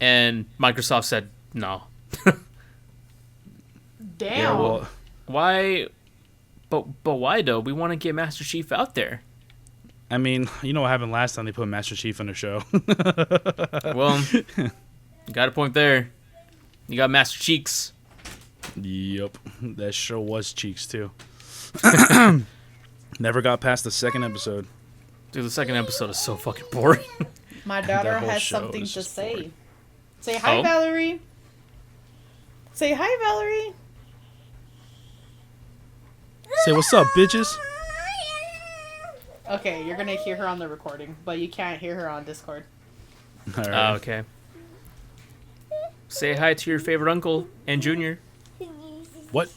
and Microsoft said no. Damn. Yeah, well, Why? But why though? We want to get Master Chief out there. I mean, you know what happened last time they put Master Chief on a show? Well, you got a point there. You got Master Cheeks. Yep. That show was cheeks too. Never got past the second episode. Dude, the second episode is so fucking boring. My daughter That whole has show something is to just say. boring. Say hi, Oh? Valerie. Say hi, Valerie. Say what's up, bitches. Okay, you're gonna hear her on the recording, but you can't hear her on Discord. All right. Okay. Say hi to your favorite uncle and Junior. What?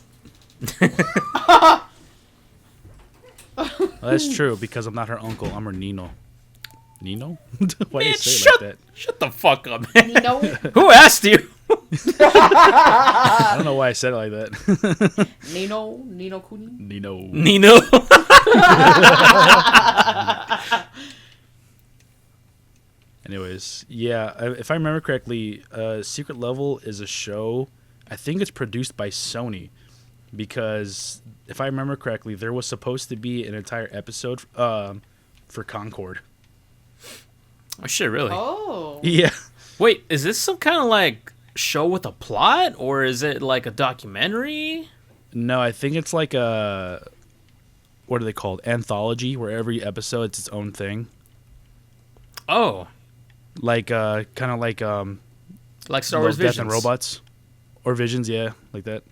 Well, that's true because I'm not her uncle. I'm her Nino. Nino? Why do you Man, say it shut, like that? shut the fuck up, man. Nino. Who asked you? I don't know why I said it like that. Nino Cooney. Nino. Nino. Anyways, yeah, if I remember correctly, Secret Level is a show. I think it's produced by Sony because if I remember correctly, there was supposed to be an entire episode for Concord. Oh shit, really? Oh. Yeah. Wait, is this some kind of like show with a plot, or is it like a documentary? No, I think it's like a, what are they called? Anthology, where every episode's its own thing. Oh, Like, kind of like like Star Wars Love, Death Visions. and Robots. Or Visions, yeah, like that.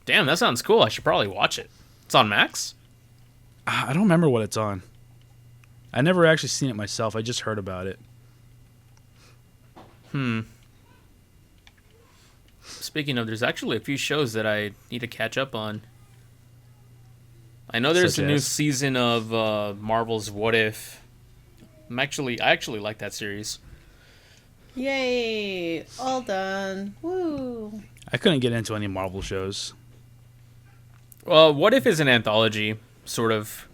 Damn, that sounds cool. I should probably watch it. It's on Max? I don't remember what it's on. I never actually seen it myself. I just heard about it. Speaking of, there's actually a few shows that I need to catch up on. I know there's Such a new as? season of Marvel's What If. I actually like that series. Yay! All done. Woo! I couldn't get into any Marvel shows. Well, What If is an anthology, sort of.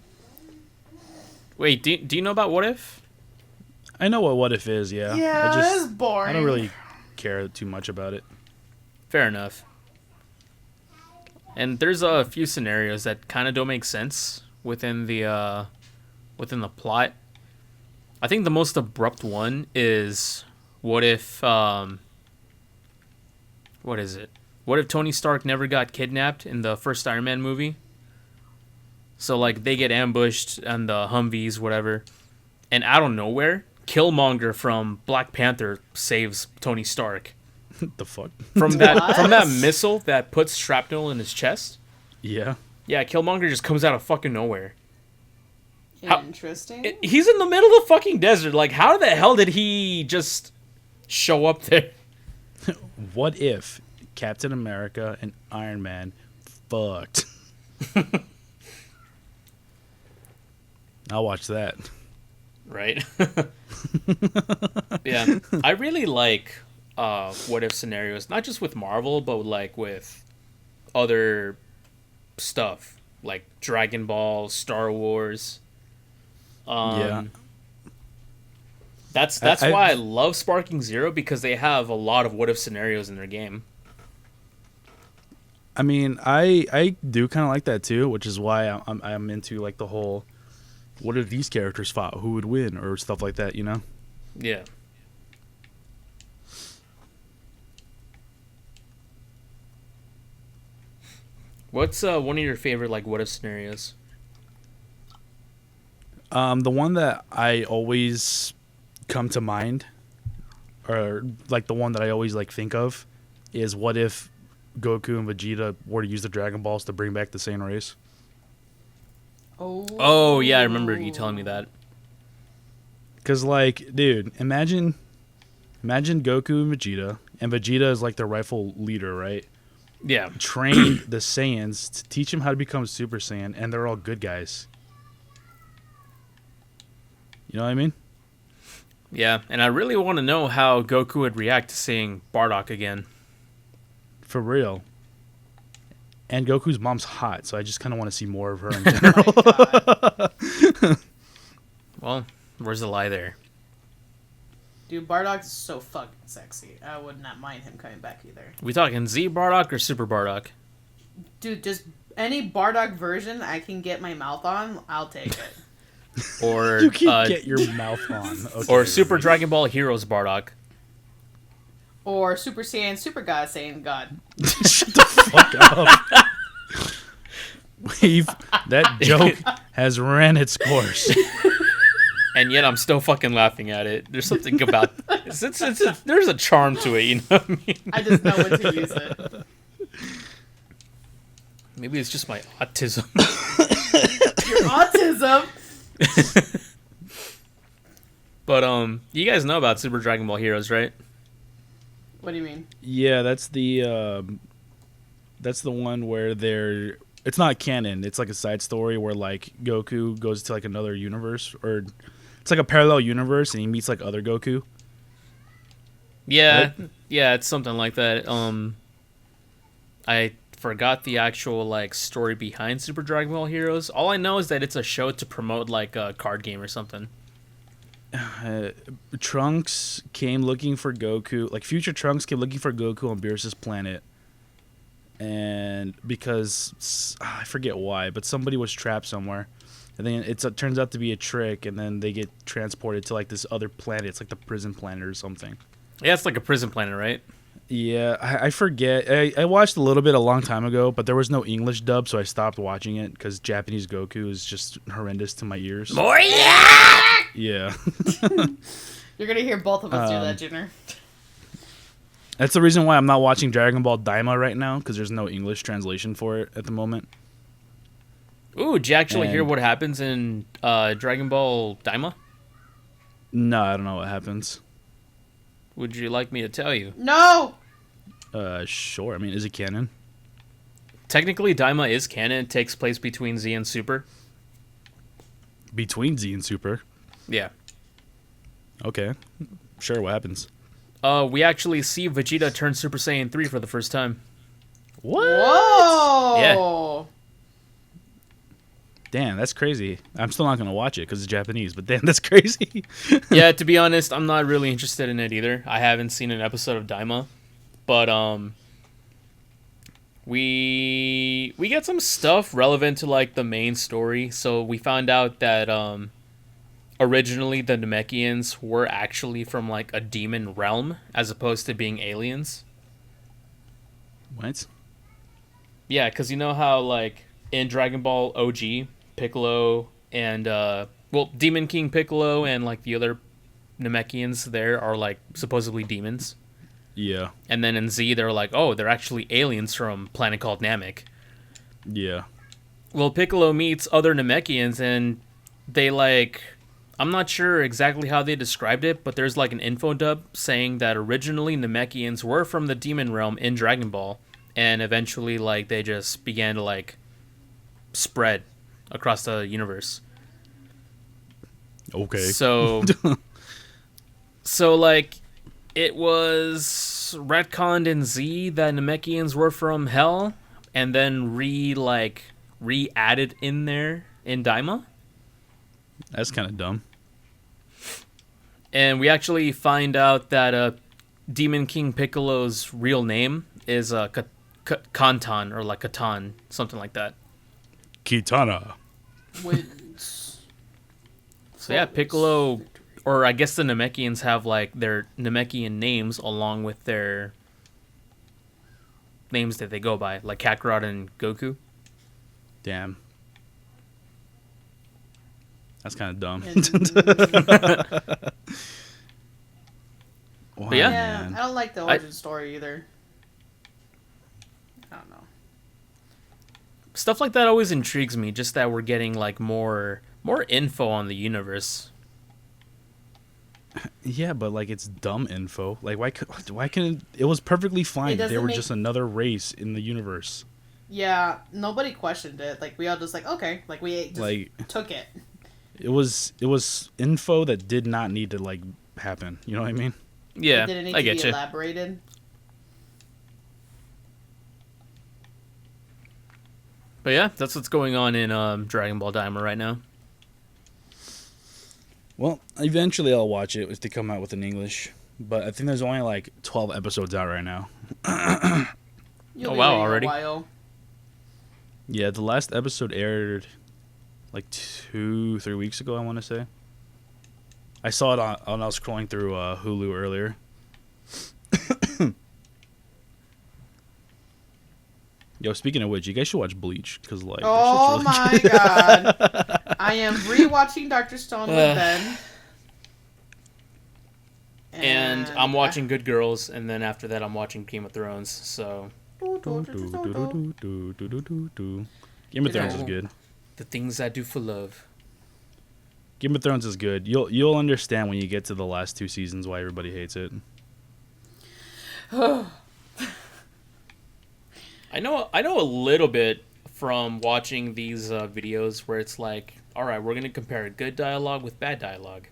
Wait, do you know about What If? I know what If is, yeah. Yeah, I just, it's boring. I don't really care too much about it. Fair enough. And there's a few scenarios that kind of don't make sense within the plot. I think the most abrupt one is what if what is it? What if Tony Stark never got kidnapped in the first Iron Man movie? So like they get ambushed on the Humvees, whatever, and out of nowhere, Killmonger from Black Panther saves Tony Stark The fuck? from that What? missile that puts shrapnel in his chest. Yeah. Yeah, Killmonger just comes out of fucking nowhere. How- Interesting. He's in the middle of the fucking desert. Like, how the hell did he just show up there? What if Captain America and Iron Man fucked? I'll watch that. Right? Yeah, I really like what if scenarios, not just with Marvel, but like with other stuff like Dragon Ball, Star Wars. Yeah. That's I- why I love Sparking Zero, because they have a lot of what if scenarios in their game. I mean, I do kind of like that too, which is why I'm into like the whole, what if these characters fought, who would win, or stuff like that, you know? Yeah. What's one of your favorite like what if scenarios? The one that I always come to mind, or like the one that I always like think of, is what if Goku and Vegeta were to use the Dragon Balls to bring back the Saiyan race? Oh yeah, I remember you telling me that. Cause like, dude, imagine Goku and Vegeta is like the rightful leader, right? Yeah. Train the Saiyans to teach them how to become Super Saiyan, and they're all good guys. You know what I mean? Yeah, and I really want to know how Goku would react to seeing Bardock again. For real. And Goku's mom's hot, so I just kind of want to see more of her in Oh general. my God. Well, where's the lie there? Dude, Bardock is so fucking sexy. I would not mind him coming back either. We talking Z Bardock or Super Bardock? Dude, just any Bardock version I can get my mouth on, I'll take it. Or You can get your mouth on. Okay. or Super Dragon Ball Heroes Bardock? Or Super Saiyan, Super God Saiyan God. Shut the fuck up. That joke has ran its course. and yet I'm still fucking laughing at it. There's something about there's a charm to it, you know what I mean? I just know when to use it. Maybe it's just my autism. Your autism. But you guys know about Super Dragon Ball Heroes, right? What do you mean? Yeah, that's the one where it's not canon. It's like a side story where like Goku goes to like another universe, or it's like a parallel universe, and he meets like other Goku. Yeah, Right? yeah, it's something like that. I forgot the actual like story behind Super Dragon Ball Heroes. All I know is that it's a show to promote like a card game or something. Trunks came looking for Goku. Like future Trunks came looking for Goku on Beerus's planet, and because I forget why, but somebody was trapped somewhere, and then it turns out to be a trick, and then they get transported to like this other planet. It's like the prison planet or something. Yeah, it's like a prison planet, right? Yeah, I forget. I watched a little bit a long time ago, but there was no English dub, so I stopped watching it because Japanese Goku is just horrendous to my ears. Yeah. You're gonna hear both of us do that, Junior. That's the reason why I'm not watching Dragon Ball Daima right now, because there's no English translation for it at the moment. Ooh, did you actually hear And- what happens in Dragon Ball Daima? No, I don't know what happens. Would you like me to tell you? No. Sure. I mean, is it canon? Technically, Daima is canon. It takes place between Z and Super. Between Z and Super. Yeah. Okay. Sure, what happens? We actually see Vegeta turn Super Saiyan 3 for the first time. What? Whoa. Damn, that's crazy. I'm still not going to watch it because it's Japanese, but damn, that's crazy. Yeah, to be honest, I'm not really interested in it either. I haven't seen an episode of Daima, but we get some stuff relevant to like the main story. So we found out that originally the Namekians were actually from like a demon realm as opposed to being aliens. What? Yeah, because you know how like in Dragon Ball OG, Piccolo and Demon King Piccolo and like the other Namekians there are like supposedly demons. Yeah. And then in Z they're like, oh, they're actually aliens from a planet called Namek. Yeah. Well, Piccolo meets other Namekians and they like, I'm not sure exactly how they described it, but there's like an info dub saying that originally Namekians were from the demon realm in Dragon Ball, and eventually like they just began to like spread across the universe. Okay. So like it was retconned in Z that Namekians were from Hell, and then re-added in there in Daima. That's kind of dumb. And we actually find out that Demon King Piccolo's real name is Kantan, or like Katan, something like that. Kitana. Wins. So yeah, Piccolo, or I guess the Namekians have like their Namekian names along with their names that they go by, like Kakarot and Goku. Damn. That's kind of dumb. Wow, But yeah. Yeah, man. I don't like the origin story either. I don't know. Stuff like that always intrigues me, just that we're getting like more info on the universe. Yeah, but like it's dumb info. Like why couldn't it was perfectly fine. They doesn't were make- just another race in the universe. Yeah, nobody questioned it. Like we all just like okay, like we just Like took it. it was info that did not need to like happen. You know what I mean? Yeah, It didn't need I to get be you. elaborated. But yeah, that's what's going on in Dragon Ball Daima right now. Well, eventually I'll watch it if they come out with an English. But I think there's only like 12 episodes out right now. You'll Oh, be wow, waiting a already? while. Yeah, the last episode aired like 2-3 weeks ago, I want to say. I saw it on I was scrolling through Hulu earlier. Yo, speaking of which, you guys should watch Bleach because like. that Oh shit's really my god! I am rewatching Doctor Stone with Ben. And I'm watching Good Girls, and then after that, I'm watching Game of Thrones. So Game of Thrones is good. the things I do for love. Game of Thrones is good. You'll understand when you get to the last 2 seasons why everybody hates it. I know a little bit from watching these videos where it's like, all right, we're gonna compare good dialogue with bad dialogue.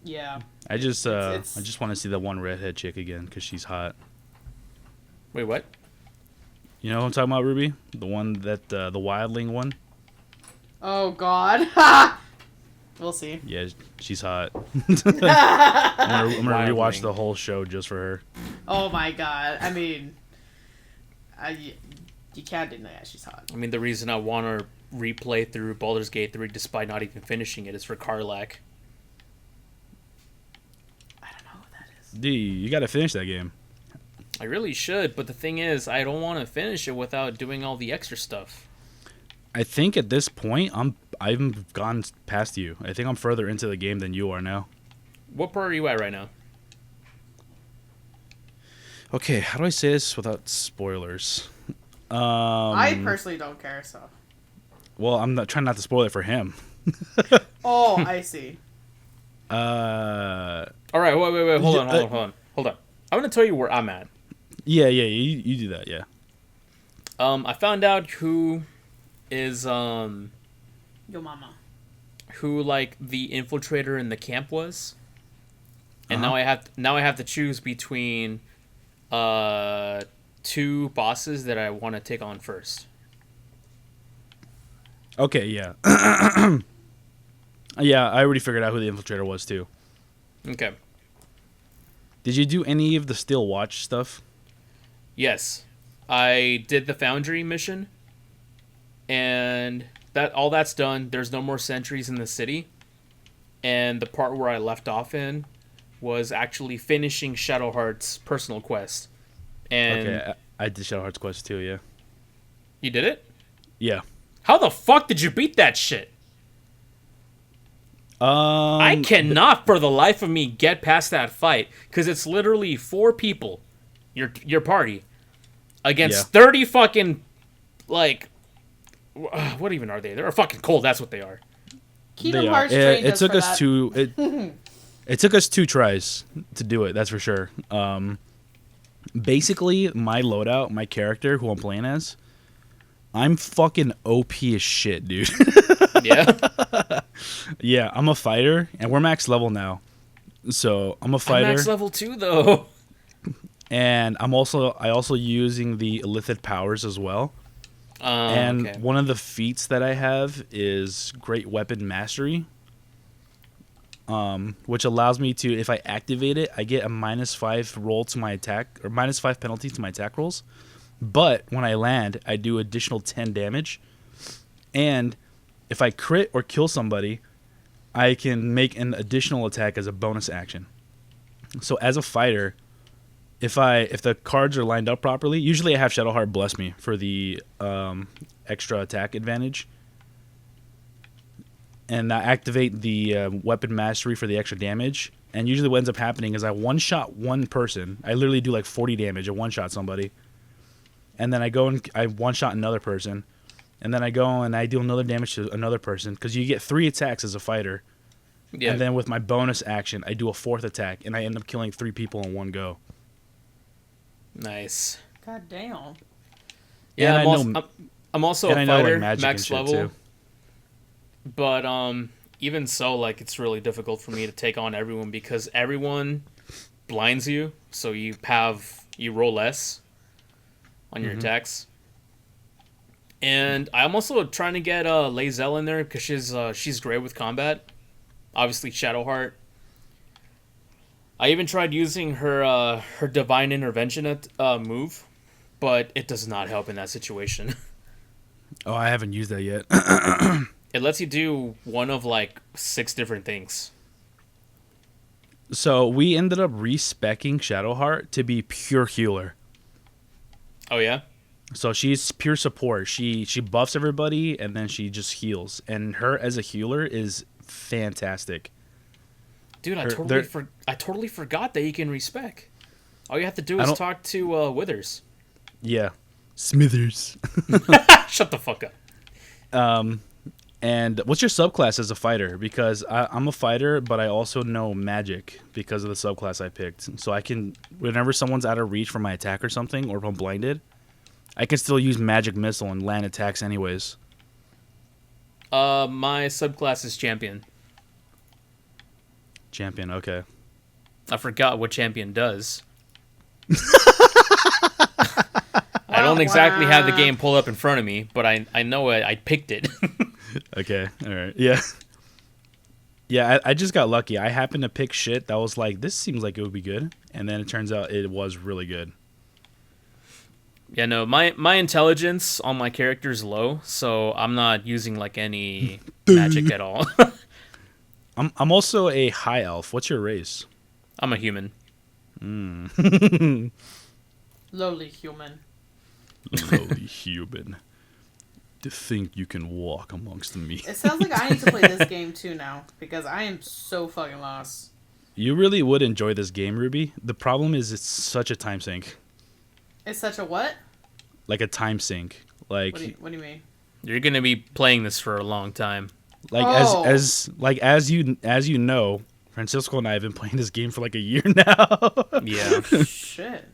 Yeah. I just It's- I just want to see that one redhead chick again because she's hot. Wait, what? You know what I'm talking about, Ruby? The one that the wildling one. Oh God. We'll see. Yeah, she's hot. I'm gonna rewatch Wildling. the whole show just for her. Oh my God. I mean, you can't deny that she's hot. I mean, the reason I want to replay through Baldur's Gate 3 despite not even finishing it is for Karlach. I don't know who that is. Dude, you gotta finish that game. I really should, but the thing is, I don't want to finish it without doing all the extra stuff. I think at this point I've gone past you. I think I'm further into the game than you are now. What part are you at right now? Okay, how do I say this without spoilers? I personally don't care, so. Well, I'm not trying not to spoil it for him. Oh, I see. All right, wait, hold on. I'm gonna tell you where I'm at. Yeah, you do that, yeah. I found out who is Yo mama. who like the infiltrator in the camp was, and Uh-huh. now I have to choose between 2 bosses that I want to take on first. Okay, yeah. Yeah, I already figured out who the infiltrator was too. Okay. Did you do any of the Still Watch stuff? Yes, I did the Foundry mission, and that's done. There's no more sentries in the city, and the part where I left off in was actually finishing Shadowheart's personal quest. And Okay, I did Shadow Hearts Quest too, yeah. you did it? Yeah. How the fuck did you beat that shit? I cannot for the life of me get past that fight because it's literally 4 people, your party, against 30 fucking like what even are they? They're fucking cold. That's what they are. Kingdom They are. Hearts It, trained it us took for us that. it took us 2 tries to do it, that's for sure. Basically my loadout, my character who I'm playing as, I'm fucking OP as shit, dude. Yeah. Yeah, I'm a fighter and we're max level now. So, I'm a I'm fighter max level 2 though. and I also using the Illithid powers as well. And okay. one of the feats that I have is Great Weapon Mastery, which allows me to, if I activate it, I get a -5 roll to my attack, or -5 penalty to my attack rolls. But when I land, I do additional 10 damage. And if I crit or kill somebody, I can make an additional attack as a bonus action. So as a fighter, if the cards are lined up properly, usually I have Shadowheart bless me for the extra attack advantage, and I activate the weapon mastery for the extra damage. And usually what ends up happening is I one-shot one person. I literally do like 40 damage. I one-shot somebody, and then I go and I one-shot another person, and then I go and I do another damage to another person because you get 3 attacks as a fighter. Yeah. And then with my bonus action, I do a 4th attack, and I end up killing 3 people in one go. Nice. God damn. Yeah, And I'm, I also, know- I'm also and a I know, like, fighter, magic and max shit, level. too. But even so, like it's really difficult for me to take on everyone because everyone blinds you, so you roll less on your attacks. And I'm also trying to get Lae'zel in there because she's great with combat. Obviously, Shadowheart. I even tried using her divine intervention move, but it does not help in that situation. Oh, I haven't used that yet. It lets you do one of like 6 different things. So we ended up respecking Shadowheart to be pure healer. Oh yeah? So she's pure support. She buffs everybody and then she just heals. And her as a healer is fantastic. Dude, I Her- they're- totally forgot that you can respec. All you have to do I is don't- talk to Withers. Yeah. Smithers. Shut the fuck up. And what's your subclass as a fighter? Because I'm a fighter, but I also know magic because of the subclass I picked. So I can, whenever someone's out of reach for my attack or something, or if I'm blinded, I can still use magic missile and land attacks anyways. My subclass is champion. Champion, okay. I forgot what champion does. I don't exactly have the game pulled up in front of me, but I know I picked it. Okay, all right. Yeah. Yeah, I just got lucky. I happened to pick shit that was like, this seems like it would be good. And then it turns out it was really good. Yeah, no, my intelligence on my character is low, so I'm not using like any magic at all. I'm also a high elf. What's your race? I'm a human. Lowly human. Lowly human. To think you can walk amongst me. It sounds like I need to play this game too now because I am so fucking lost. You really would enjoy this game, Ruby. The problem is it's such a time sink. It's such a what? Like a time sink. Like What do you mean? You're gonna be playing this for a long time. like Oh. as you know, Francisco and I have been playing this game for like a year now. Yeah. Shit.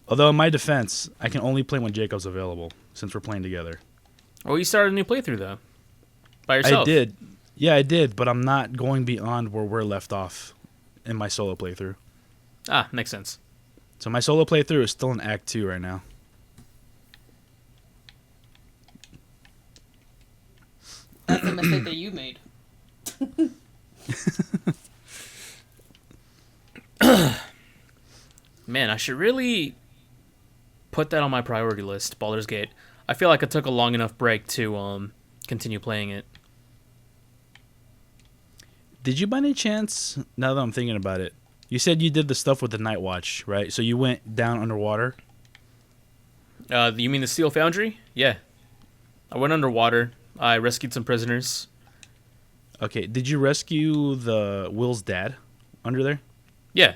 Although in my defense, I can only play when Jacob's available since we're playing together. Oh, you started a new playthrough though. By yourself. I did. Yeah, I did, but I'm not going beyond where we're left off in my solo playthrough. Ah, makes sense. So my solo playthrough is still in Act 2 right now. That's the mistake that you made. Man, I should really put that on my priority list, Baldur's Gate. I feel like I took a long enough break to continue playing it. Did you by any chance, now that I'm thinking about it, you said you did the stuff with the Night Watch, right? So you went down underwater? You mean the Steel Foundry? Yeah. I went underwater. I rescued some prisoners. Okay, did you rescue the Will's dad under there? Yeah.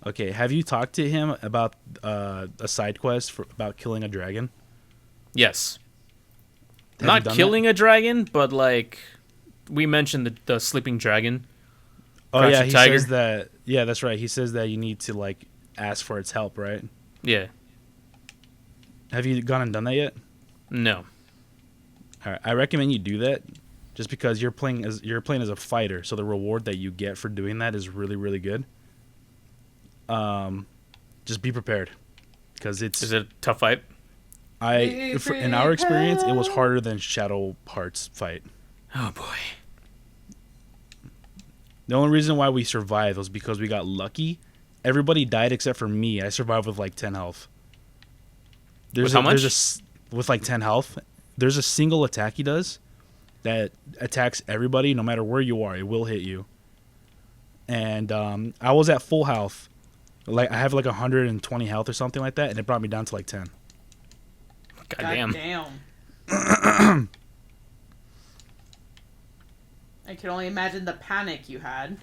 Okay, have you talked to him about a side quest about killing a dragon? Yes. Have you Not done killing a dragon, but like we mentioned the sleeping dragon. Oh Crouching yeah, he Tiger? says that. Yeah, that's right. He says that you need to like ask for its help, right? Yeah. Have you gone and done that yet? No. All right, I recommend you do that, just because you're playing as a fighter, so the reward that you get for doing that is really really good. Just be prepared, because it's Is it a tough fight? in our experience it was harder than Shadow Heart's fight. Oh boy. The only reason why we survived was because we got lucky. Everybody died except for me. I survived with like 10 health. With how much? With like 10 health. There's a single attack he does that attacks everybody no matter where you are. It will hit you. And I was at full health. Like I have like 120 health or something like that, and it brought me down to like 10. God damn. damn. I can only imagine the panic you had.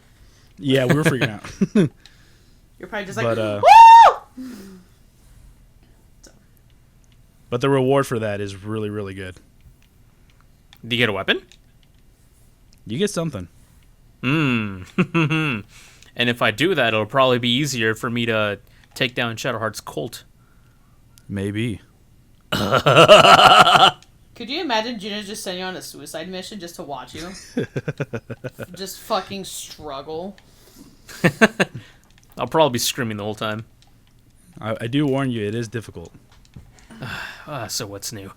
Yeah, we were freaking out. You're probably just like, But, woo! But the reward for that is really really good. Do you get a weapon? You get something. And if I do that, it'll probably be easier for me to take down Shadowheart's cult. Maybe. Could you imagine Gina just sending you on a suicide mission just to watch you? Just fucking struggle. I'll probably be screaming the whole time. I do warn you, it is difficult. So what's new?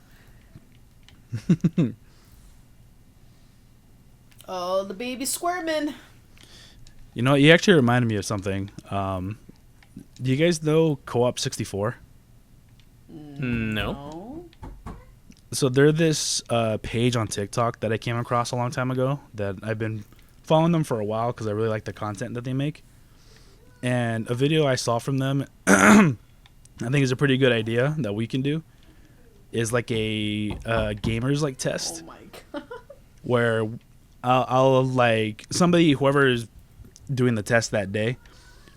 Oh, the baby squirming. You know, you actually reminded me of something. Do you guys know Co-op 64? No. No. So they're this page on TikTok that I came across a long time ago that I've been following them for a while because I really like the content that they make. And a video I saw from them, I think is a pretty good idea that we can do. Is like a gamers like Oh test my god. where I'll like somebody whoever is doing the test that day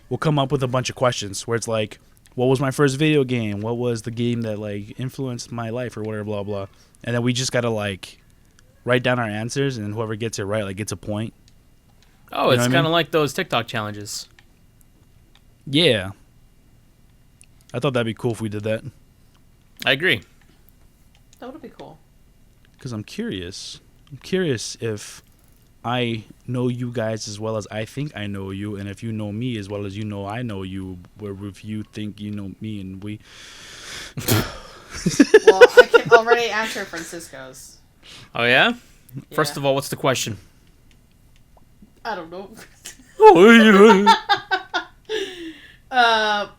will come up with a bunch of questions where it's like, what was my first video game? What was the game that like influenced my life or whatever, blah blah. And then we just gotta like write down our answers, and whoever gets it right like gets a point. Oh, You know it's what I kind of mean? like those TikTok challenges. Yeah, I thought that'd be cool if we did that I agree. That would be cool. because I'm curious. I'm curious if I know you guys as well as I think I know you, and if you know me as well as you know I know you, where if you think you know me and we. Well, I can already answer Francisco's. Oh yeah. First Yeah. of all, what's the question? I don't know. Oh,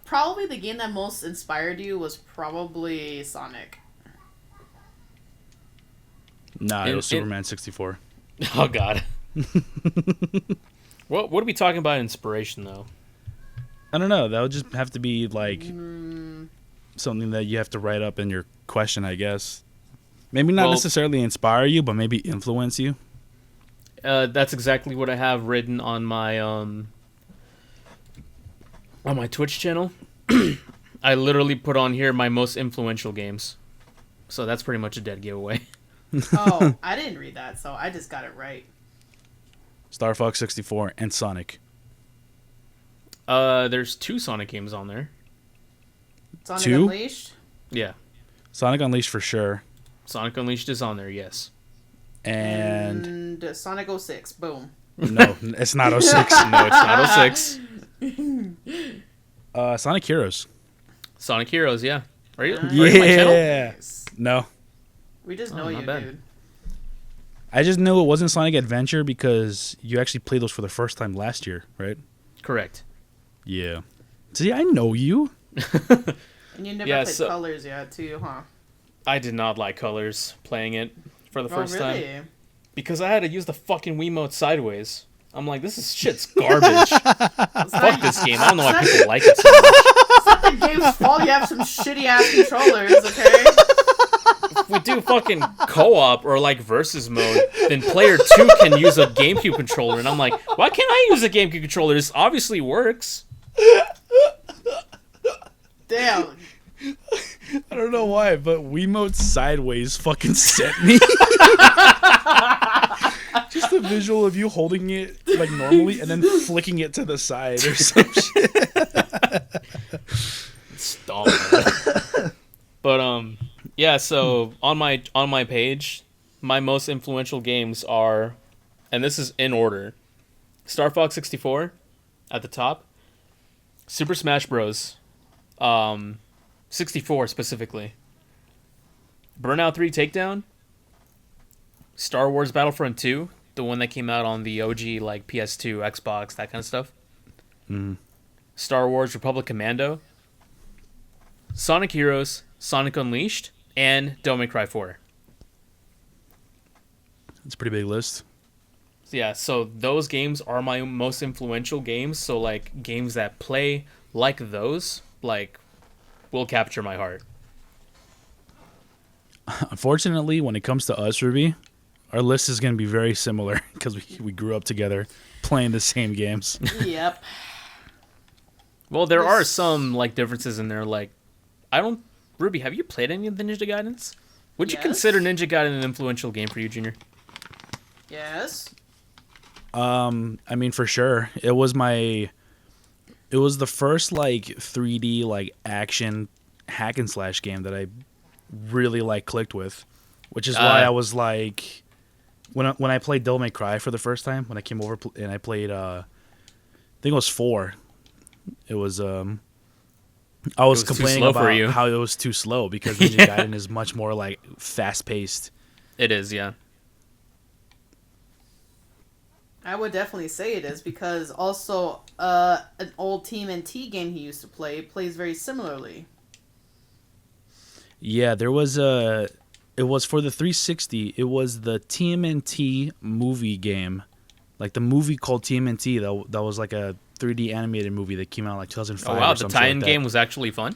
Probably the game that most inspired you was probably Sonic. Nah, it In- was Superman 64. Oh God. What are we talking about? Inspiration though. I don't know. That would just have to be like Mm, something that you have to write up in your question, I guess. Maybe not Well- necessarily inspire you, but maybe influence you. That's exactly what I have written on my Twitch channel. I literally put on here my most influential games. So that's pretty much a dead giveaway. oh, I didn't read that, so I just got it right. Star Fox 64 and Sonic. There's 2 Sonic games on there. Sonic 2? Unleashed. Yeah. Sonic Unleashed for sure. Sonic Unleashed is on there, yes. And Sonic 06. Boom. no, it's not 06. No, it's not 06. Sonic Heroes. Sonic Heroes, yeah. Are you on my channel? Yeah. No. We just Oh, know not you, bad. dude. I just knew it wasn't Sonic Adventure because you actually played those for the first time last year, right? Correct. Yeah. See, I know you. And you never Yeah, played so- Colors yet, too, huh? I did not like Colors playing it for the first oh, time. really? Because I had to use the fucking Wiimote sideways. I'm like, this is shit's garbage. Fuck this game. I don't know why people like it so much. It's not the game's fault you have some shitty ass controllers, okay? If we do fucking co-op or like versus mode, then player 2 can use a GameCube controller. And I'm like, why can't I use a GameCube controller? This obviously works. Damn. I don't know why, but Wiimote Sideways fucking sent me. Just the visual of you holding it like normally and then flicking it to the side or some shit. Stop. But yeah, so on my page, my most influential games are, and this is in order: Star Fox 64 at the top, Super Smash Bros. 64 specifically, Burnout 3 Takedown, Star Wars Battlefront 2, the one that came out on the OG like PS2, Xbox, that kind of stuff. Star Wars Republic Commando, Sonic Heroes, Sonic Unleashed, and Devil May Cry 4. It's a pretty big list. So yeah, so those games are my most influential games. So like games that play like those, like, will capture my heart. Unfortunately, when it comes to us, Ruby, our list is going to be very similar because we grew up together playing the same games. Yep. Well, there are This- some like differences in there. Like, Ruby, have you played any of the Ninja Gaidens? Would you Yes. consider Ninja Gaiden an influential game for you, Junior? Yes. I mean, for sure. It was the first like 3D like action hack and slash game that I really like clicked with, which is why I was like, when I played Devil May Cry for the first time, when I came over and I played, I think it was 4. It was I was was too complaining slow for about you. how it was too slow because Ninja Gaiden is much more like fast paced. It is, yeah. I would definitely say it is because also an old TMNT game he used to play plays very similarly. Yeah, there was it was for the 360. It was the TMNT movie game, like the movie called TMNT. That was like a 3D animated movie that came out like 2005. Oh wow, or the something tie-in like that. game was actually fun.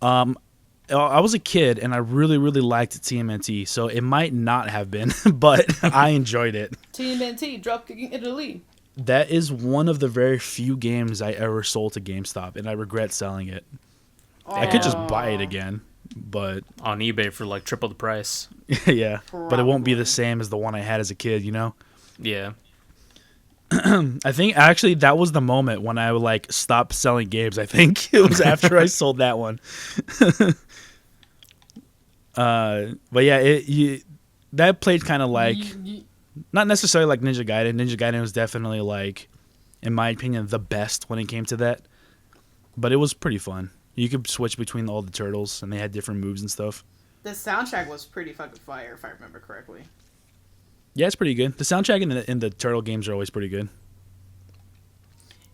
I was a kid and I really, really liked TMNT, so it might not have been, but I enjoyed it. TMNT, Dropkicking Italy. That is one of the very few games I ever sold to GameStop, and I regret selling it. I could just buy it again, but On eBay for like triple the price. yeah, but it won't be Probably. the same as the one I had as a kid, you know? Yeah. I think actually that was the moment when I like stopped selling games. I think it was after I sold that one. But yeah, that played kind of like not necessarily like Ninja Gaiden. Ninja Gaiden was definitely like, in my opinion, the best when it came to that. But it was pretty fun. You could switch between all the turtles, and they had different moves and stuff. The soundtrack was pretty fucking fire, if I remember correctly. Yeah, it's pretty good. The soundtrack in the turtle games are always pretty good.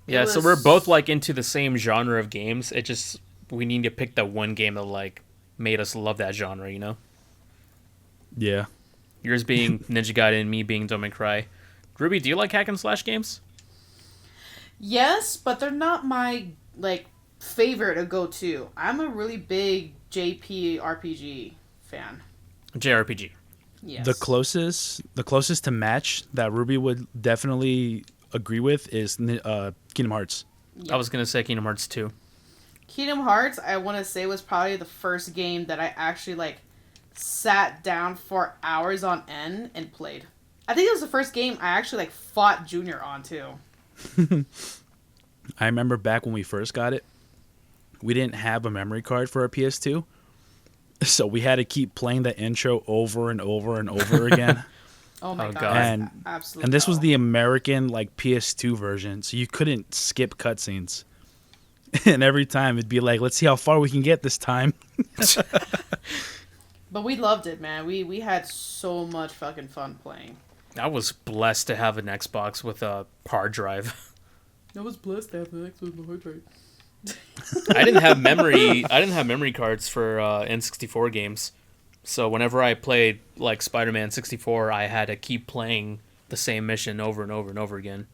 Yeah, It so was- we're both like into the same genre of games. It just we need to pick that one game that like made us love that genre, you know? Yeah. Yours being Ninja Gaiden, me being Devil May Cry. Ruby, do you like hack and slash games? Yes, but they're not my like favorite to go to. I'm a really big JRPG fan. JRPG. Yes. The closest to match that Ruby would definitely agree with is Kingdom Hearts. Yeah. I was gonna say Kingdom Hearts 2. Kingdom Hearts, I want to say, was probably the first game that I actually like sat down for hours on end and played. I think it was the first game I actually like fought Junior on too. I remember back when we first got it, we didn't have a memory card for our PS2. So we had to keep playing the intro over and over and over again. Oh my Oh, god! God. And- Absolutely. And this was the American like PS2 version, so you couldn't skip cutscenes. And every time it'd be like, let's see how far we can get this time. But we loved it, man. We had so much fucking fun playing. I was blessed to have an Xbox with a hard drive. I was blessed to have the Xbox with the hard drive. I didn't have memory. I didn't have memory cards for N64 games, so whenever I played like Spider-Man 64, I had to keep playing the same mission over and over and over again.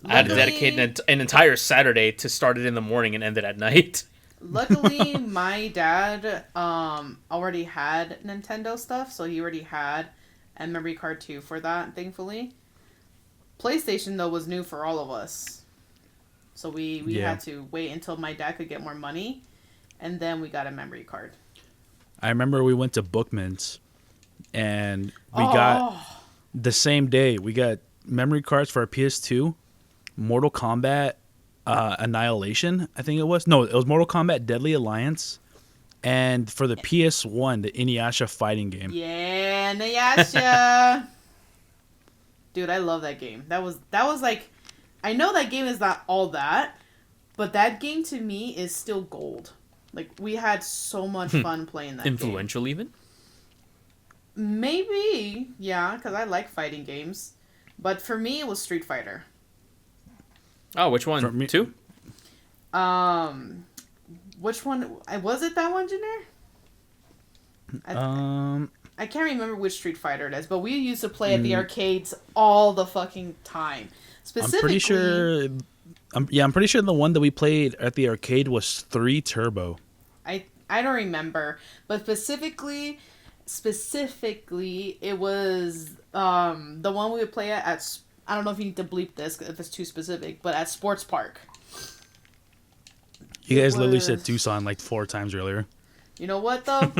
I had to Luckily- dedicate an entire Saturday to start it in the morning and end it at night. Luckily, my dad already had Nintendo stuff, so he already had a memory card too for that, thankfully. PlayStation, though, was new for all of us. So we Yeah. had to wait until my dad could get more money, and then we got a memory card. I remember we went to Bookman's, and we got the same day we got memory cards for our PS2, Mortal Kombat Annihilation, I think it was. No, it was Mortal Kombat Deadly Alliance, and for the PS1, the Inuyasha fighting game. Yeah, Nayasha. Dude, I love that game. That was like, I know that game is not all that, but that game to me is still gold. Like, we had so much fun playing that game. Influential, even. Maybe, yeah, because I like fighting games. But for me, it was Street Fighter. Oh, which one? For me- 2? Which one? Was it that one, Junior? I can't remember which Street Fighter it is, but we used to play at the arcades all the fucking time. I'm Specifically, pretty sure. I'm pretty sure the one that we played at the arcade was 3 Turbo. I don't remember, but specifically, it was the one we would play at. I don't know if you need to bleep this if it's too specific, but at Sports Park. You guys It literally was- said Tucson like 4 times earlier. You know what though?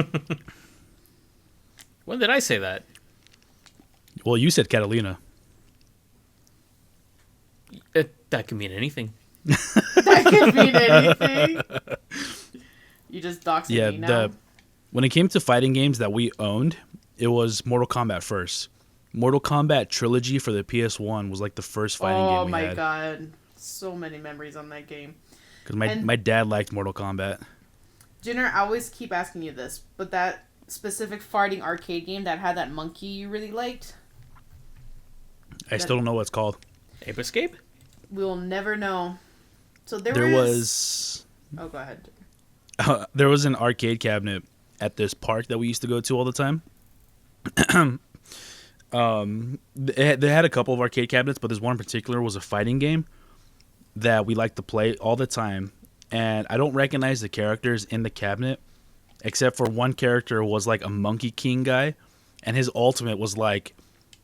When did I say that? Well, you said Catalina. That can mean anything. That could mean anything. You just doxed Yeah, me now. when it came to fighting games that we owned, it was Mortal Kombat first. Mortal Kombat Trilogy for the PS1 was like the first fighting game Oh we my had. god, so many memories on that game. Because And- my dad liked Mortal Kombat. Jenner, I always keep asking you this, but that specific farting arcade game that had that monkey you really liked, I still don't know what it's called. Ape Escape? we'll never know. So There was Oh, go ahead. there was an arcade cabinet at this park that we used to go to all the time. They had a couple of arcade cabinets, but this one in particular was a fighting game that we liked to play all the time. and I don't recognize the characters in the cabinet, except for one character was like a Monkey King guy, and his ultimate was like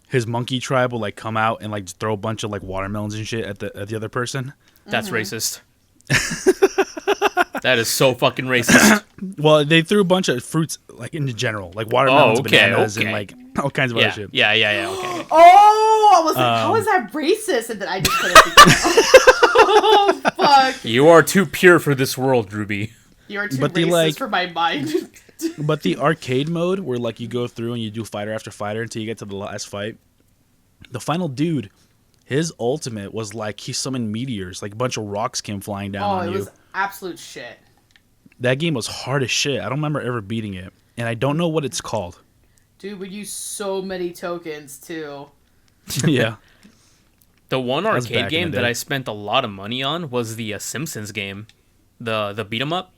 his monkey tribe will like come out and like just throw a bunch of like watermelons and shit at the other person. That's racist. That is so fucking racist. Well, they threw a bunch of fruits like in general, like watermelons, bananas, and okay. like all kinds of other Yeah, shit. yeah, okay. Oh, I was like, how is that racist? And then I just couldn't figure it out. Oh, fuck. You are too pure for this world, Ruby. You're too But the, racist like- for my mind. But the arcade mode, where like you go through and you do fighter after fighter until you get to the last fight, the final dude, his ultimate was like he summoned meteors, like a bunch of rocks came flying down Oh, on it you. was absolute shit. That game was hard as shit. I don't remember ever beating it, and I don't know what it's called. Dude, we use so many tokens, too. Yeah, The one was back in arcade the game that day. I spent a lot of money on was the Simpsons game, the beat 'em up.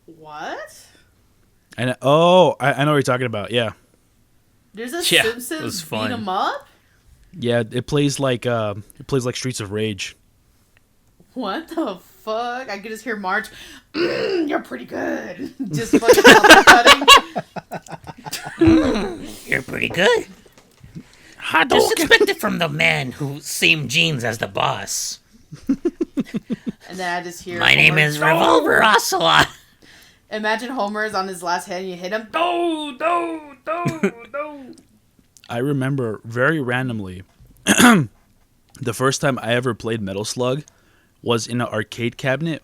What? and I know what you're talking about. Yeah, There's a Yeah, it Simpsons was beat fun. 'em up? yeah, it plays like Streets of Rage. What the fuck? I could just hear Marge. You're pretty good. Just fucking cutting. You're pretty good. Just expect it from the man who same jeans as the boss. And then I just hear. My name Homer, is Revolver Ocelot. Imagine Homer's on his last hit and you hit him. I remember very randomly, the first time I ever played Metal Slug was in an arcade cabinet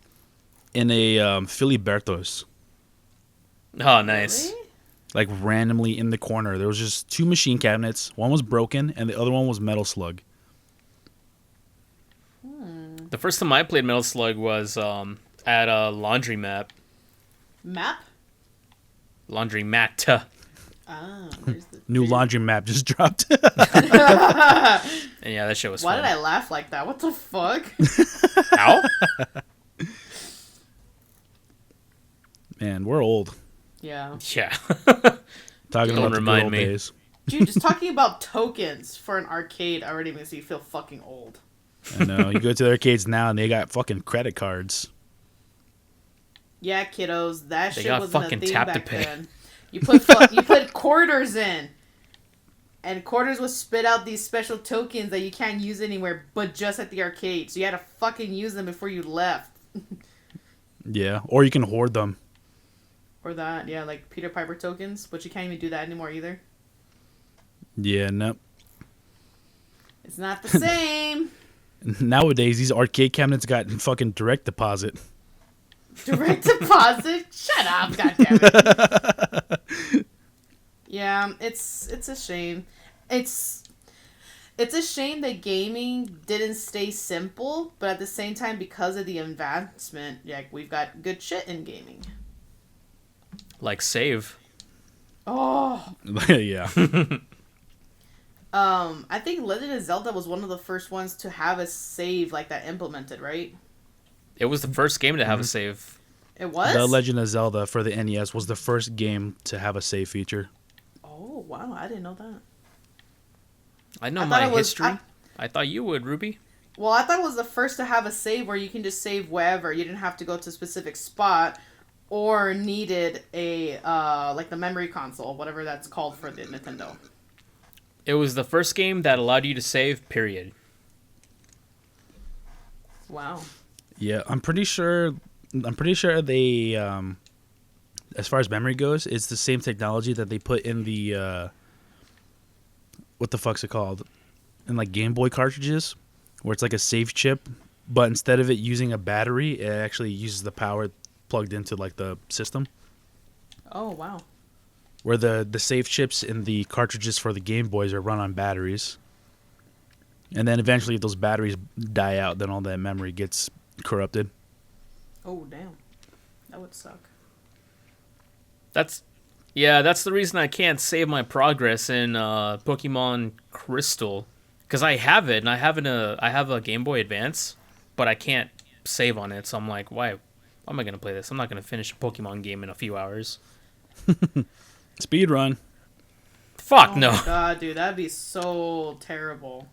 in a Filibertos. Oh, nice. Really? Like randomly in the corner. There was just two machine cabinets. One was broken and the other one was Metal Slug. The first time I played Metal Slug was at a laundromat. Map? Laundromat. Ah, there's the New laundry map just dropped. And yeah, that shit was Why fun. did I laugh like that? What the fuck? Ow? Man, we're old. Yeah. Yeah. Talking Don't about the good remind old me. days. Dude, just talking about tokens for an arcade already makes me feel fucking old. I know. You go to the arcades now and they got fucking credit cards. Yeah, kiddos, that They shit got wasn't a fucking thing tap to back pay. then. You put quarters in, and quarters would spit out these special tokens that you can't use anywhere but just at the arcade. So you had to fucking use them before you left. Yeah. Or you can hoard them. Or that, yeah, like Peter Piper tokens, but you can't even do that anymore either. Yeah, no. It's not the same. Nowadays, these arcade cabinets got fucking direct deposit. Direct deposit? Shut up, goddammit. Yeah, it's a shame. It's a shame that gaming didn't stay simple, but at the same time, because of the advancement, like we've got good shit in gaming. Like save. Oh, Yeah. I think Legend of Zelda was one of the first ones to have a save like that implemented, right? It was the first game to have a save. It was. The Legend of Zelda for the NES was the first game to have a save feature. Oh wow, I didn't know that. I know I thought my it was- history. I thought you would, Ruby. Well, I thought it was the first to have a save where you can just save wherever. You didn't have to go to a specific spot or needed a like the memory console, whatever that's called for the Nintendo. It was the first game that allowed you to save, period. Wow. Yeah, I'm pretty sure they as far as memory goes, it's the same technology that they put in the what the fuck's it called? In like Game Boy cartridges, where it's like a save chip, but instead of it using a battery, it actually uses the power plugged into like the system. Oh wow. Where the save chips in the cartridges for the Game Boys are run on batteries. And then eventually if those batteries die out, then all that memory gets corrupted. Oh damn. That would suck. That's the reason I can't save my progress in Pokemon Crystal, because I have it and I have a Game Boy Advance, but I can't save on it. So I'm like, why am I gonna play this? I'm not gonna finish a Pokemon game in a few hours. Speed run. Fuck Oh no. my god, dude, that'd be so terrible.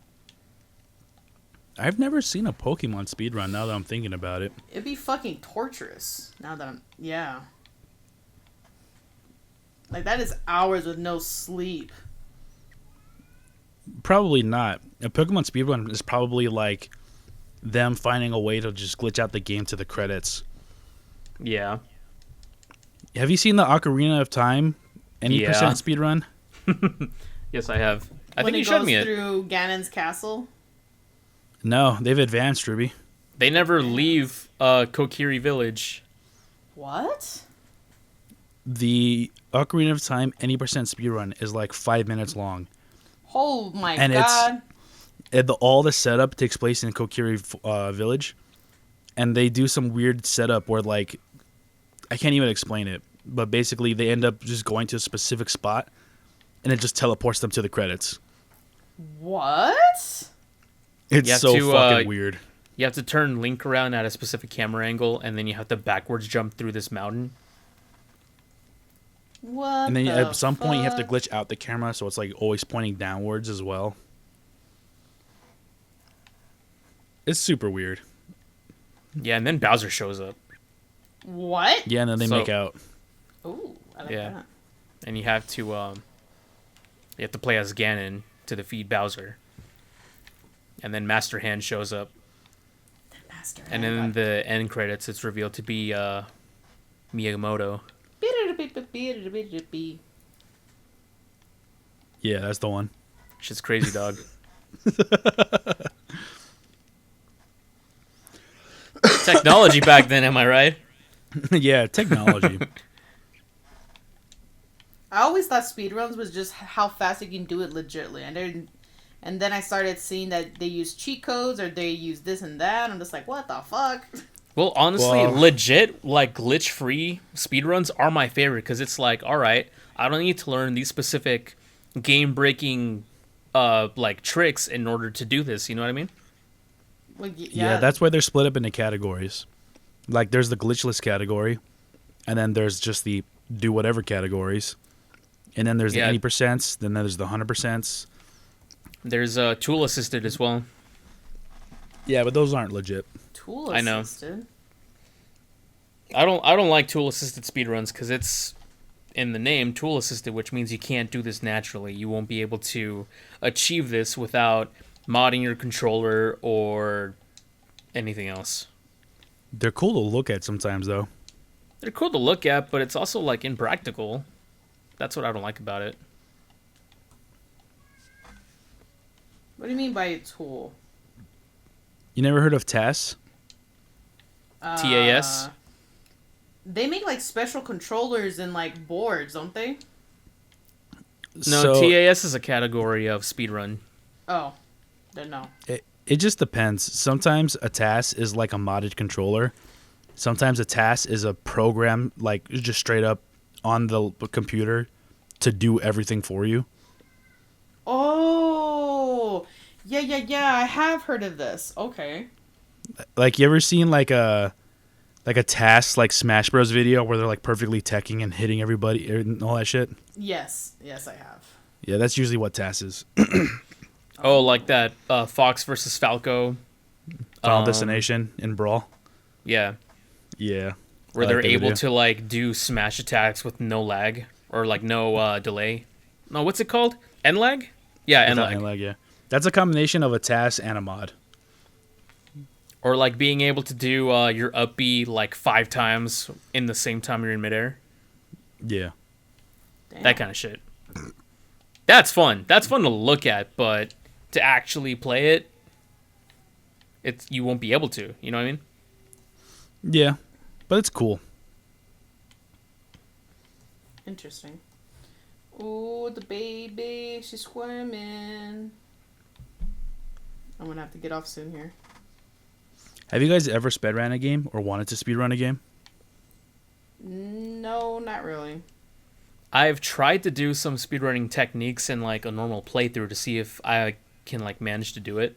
I've never seen a Pokemon speedrun now that I'm thinking about it. It'd be fucking torturous. Now that I'm, yeah. Like that is hours with no sleep. Probably not. A Pokemon speedrun is probably like them finding a way to just glitch out the game to the credits. Yeah. Have you seen the Ocarina of Time? Any Yeah. percent speedrun? Yes, I have. I When think it you showed goes me it. through Ganon's castle. No, they've advanced, Ruby. They never leave Kokiri Village. What? The Ocarina of Time any percent speedrun is like 5 minutes long. Oh my And god. All the setup takes place in Kokiri Village, and they do some weird setup where like I can't even explain it, but basically they end up just going to a specific spot, and it just teleports them to the credits. What? It's You have so to, fucking weird. You have to turn Link around at a specific camera angle, and then you have to backwards jump through this mountain. What? And then the at some point you have to fuck? glitch out the camera, so it's like always pointing downwards as well. It's super weird. Yeah, and then Bowser shows up, What? Yeah, and then they So- make out. Ooh, I like Yeah. that. and you have to play as Ganon to defeat Bowser. And then Master Hand shows up, Master. and then in the end credits, it's revealed to be Miyamoto. Yeah, that's the one. Shit's crazy, dog. Technology back then, am I right? Yeah, technology. I always thought speedruns was just how fast you can do it legitly, and then I started seeing that they use cheat codes or they use this and that. I'm just like, what the fuck? Well, honestly, Well- legit, like, glitch-free speedruns are my favorite, because it's like, alright, I don't need to learn these specific game-breaking, like, tricks in order to do this, you know what I mean? Like, Yeah, that's why they're split up into categories. Like, there's the glitchless category, and then there's just the do whatever categories, and then there's Yeah. the 80%, then there's the 100%. There's tool-assisted as well. Yeah, but those aren't legit. tool I know. assisted. I don't like tool-assisted speedruns, because it's, in the name, tool-assisted, which means you can't do this naturally. You won't be able to achieve this without modding your controller or anything else. They're cool to look at sometimes, though. They're cool to look at, but it's also, like, impractical. That's what I don't like about it. What do you mean by a tool? You never heard of TAS? TAS? They make like special controllers and like boards, don't they? No, So, TAS is a category of speedrun. Oh, then no. It just depends. Sometimes a TAS is like a modded controller. Sometimes a TAS is a program, like just straight up on the computer to do everything for you. Oh, yeah. I have heard of this. Okay. Like, you ever seen like a TAS like Smash Bros video where they're like perfectly teching and hitting everybody and all that shit? Yes, I have. Yeah, that's usually what TAS is. Oh, like that Fox versus Falco. Final Destination in Brawl. Yeah, Yeah. where I they're like that able video. to like do smash attacks with no lag or like no delay. No, what's it called? End lag? Yeah, end Without lag. any lag, yeah. That's a combination of a TAS and a mod. Or like being able to do your up B like 5 times in the same time you're in midair. Yeah. Damn. That kind of shit. That's fun. That's fun to look at, but to actually play it, you won't be able to. You know what I mean? Yeah. But it's cool. Interesting. Ooh, the baby, she's squirming. I'm gonna have to get off soon here. Have you guys ever speedrun a game or wanted to speedrun a game? No, not really. I've tried to do some speedrunning techniques in like a normal playthrough to see if I can like manage to do it.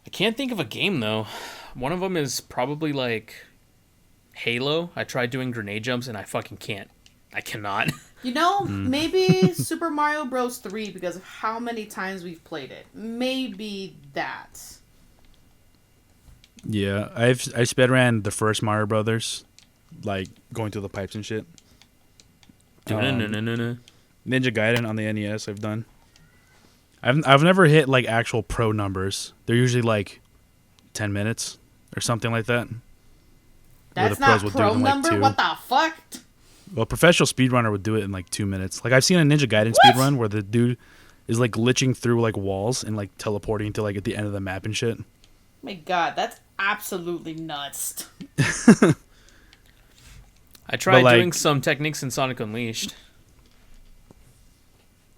I can't think of a game though. One of them is probably like Halo. I tried doing grenade jumps and I fucking can't. I cannot. You know, maybe Super Mario Bros. 3 because of how many times we've played it. Maybe that. Yeah, I sped ran the first Mario Brothers, like going through the pipes and shit. No. Ninja Gaiden on the NES I've done. I've never hit like actual pro numbers. They're usually like 10 minutes or something like that. Where That's the pros not will do it pro in, like, number? 2. What the fuck? Well, a professional speedrunner would do it in like 2 minutes. Like I've seen a Ninja Gaiden What? speedrun where the dude is like glitching through like walls and like teleporting to like at the end of the map and shit. My god, that's absolutely nuts. I tried like- doing some techniques in Sonic Unleashed.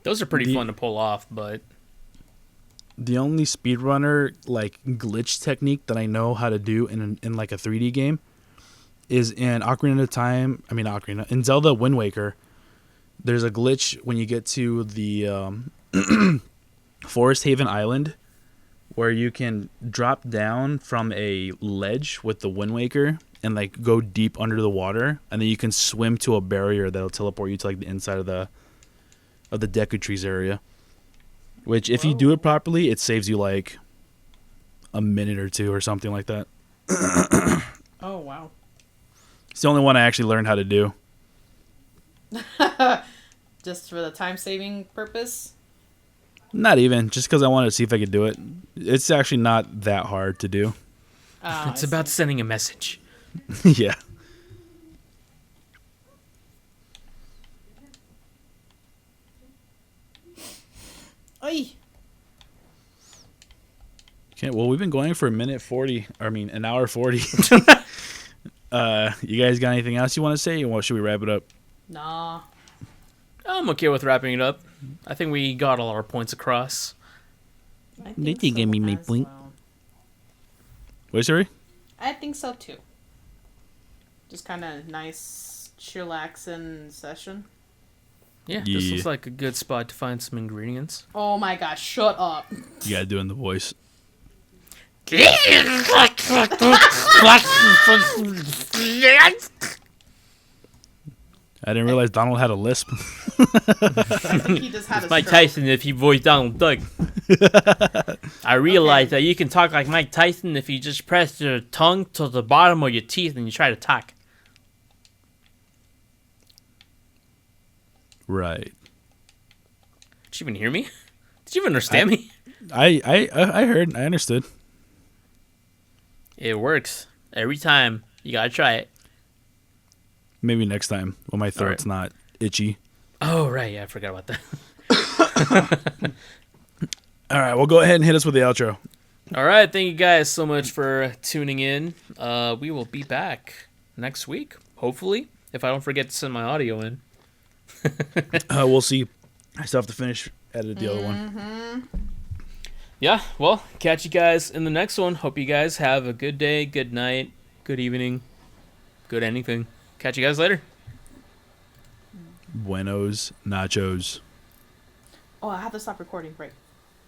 Those are pretty fun to pull off, but The only speedrunner like glitch technique that I know how to do in like a 3D game is in Ocarina of Time. I mean in Zelda Wind Waker. There's a glitch when you get to the Forest Haven Island, where you can drop down from a ledge with the Wind Waker and like go deep under the water, and then you can swim to a barrier that'll teleport you to like the inside of the Deku Trees area. Which, if you do it properly, it saves you like a minute or 2 or something like that. Oh, wow. It's the only one I actually learned how to do. Just for the time-saving purpose? Not even, just because I wanted to see if I could do it. It's actually not that hard to do. Oh, it's I about see. sending a message. Yeah. Oy. Okay, well, we've been going for an hour 40. You guys got anything else you want to say, or should we wrap it up? Nah. I'm okay with wrapping it up. I think we got all our points across. I They think did give me my as point. well. Wait, sorry? I think so, too. Just kind of nice, chillaxing session. Yeah, this Yeah. looks like a good spot to find some ingredients. Oh my gosh, shut up. You gotta do it in the voice. I didn't realize Donald had a lisp. I think he just had a Mike stroke. Tyson if you voice Donald Duck. I realized that you can talk like Mike Tyson if you just press your tongue to the bottom of your teeth and you try to talk. Right. Did you even hear me? Did you even understand me? I heard. I understood. It works every time. You gotta try it. Maybe next time when my throat's not itchy. Oh right, yeah, I forgot about that. All right, well, go ahead and hit us with the outro. All right, thank you guys so much for tuning in. We will be back next week, hopefully, if I don't forget to send my audio in. We'll see. I still have to finish edit the other one. Yeah, well, catch you guys in the next one. Hope you guys have a good day, good night, good evening, good anything. Catch you guys later. Buenos nachos. Oh, I have to stop recording. Right.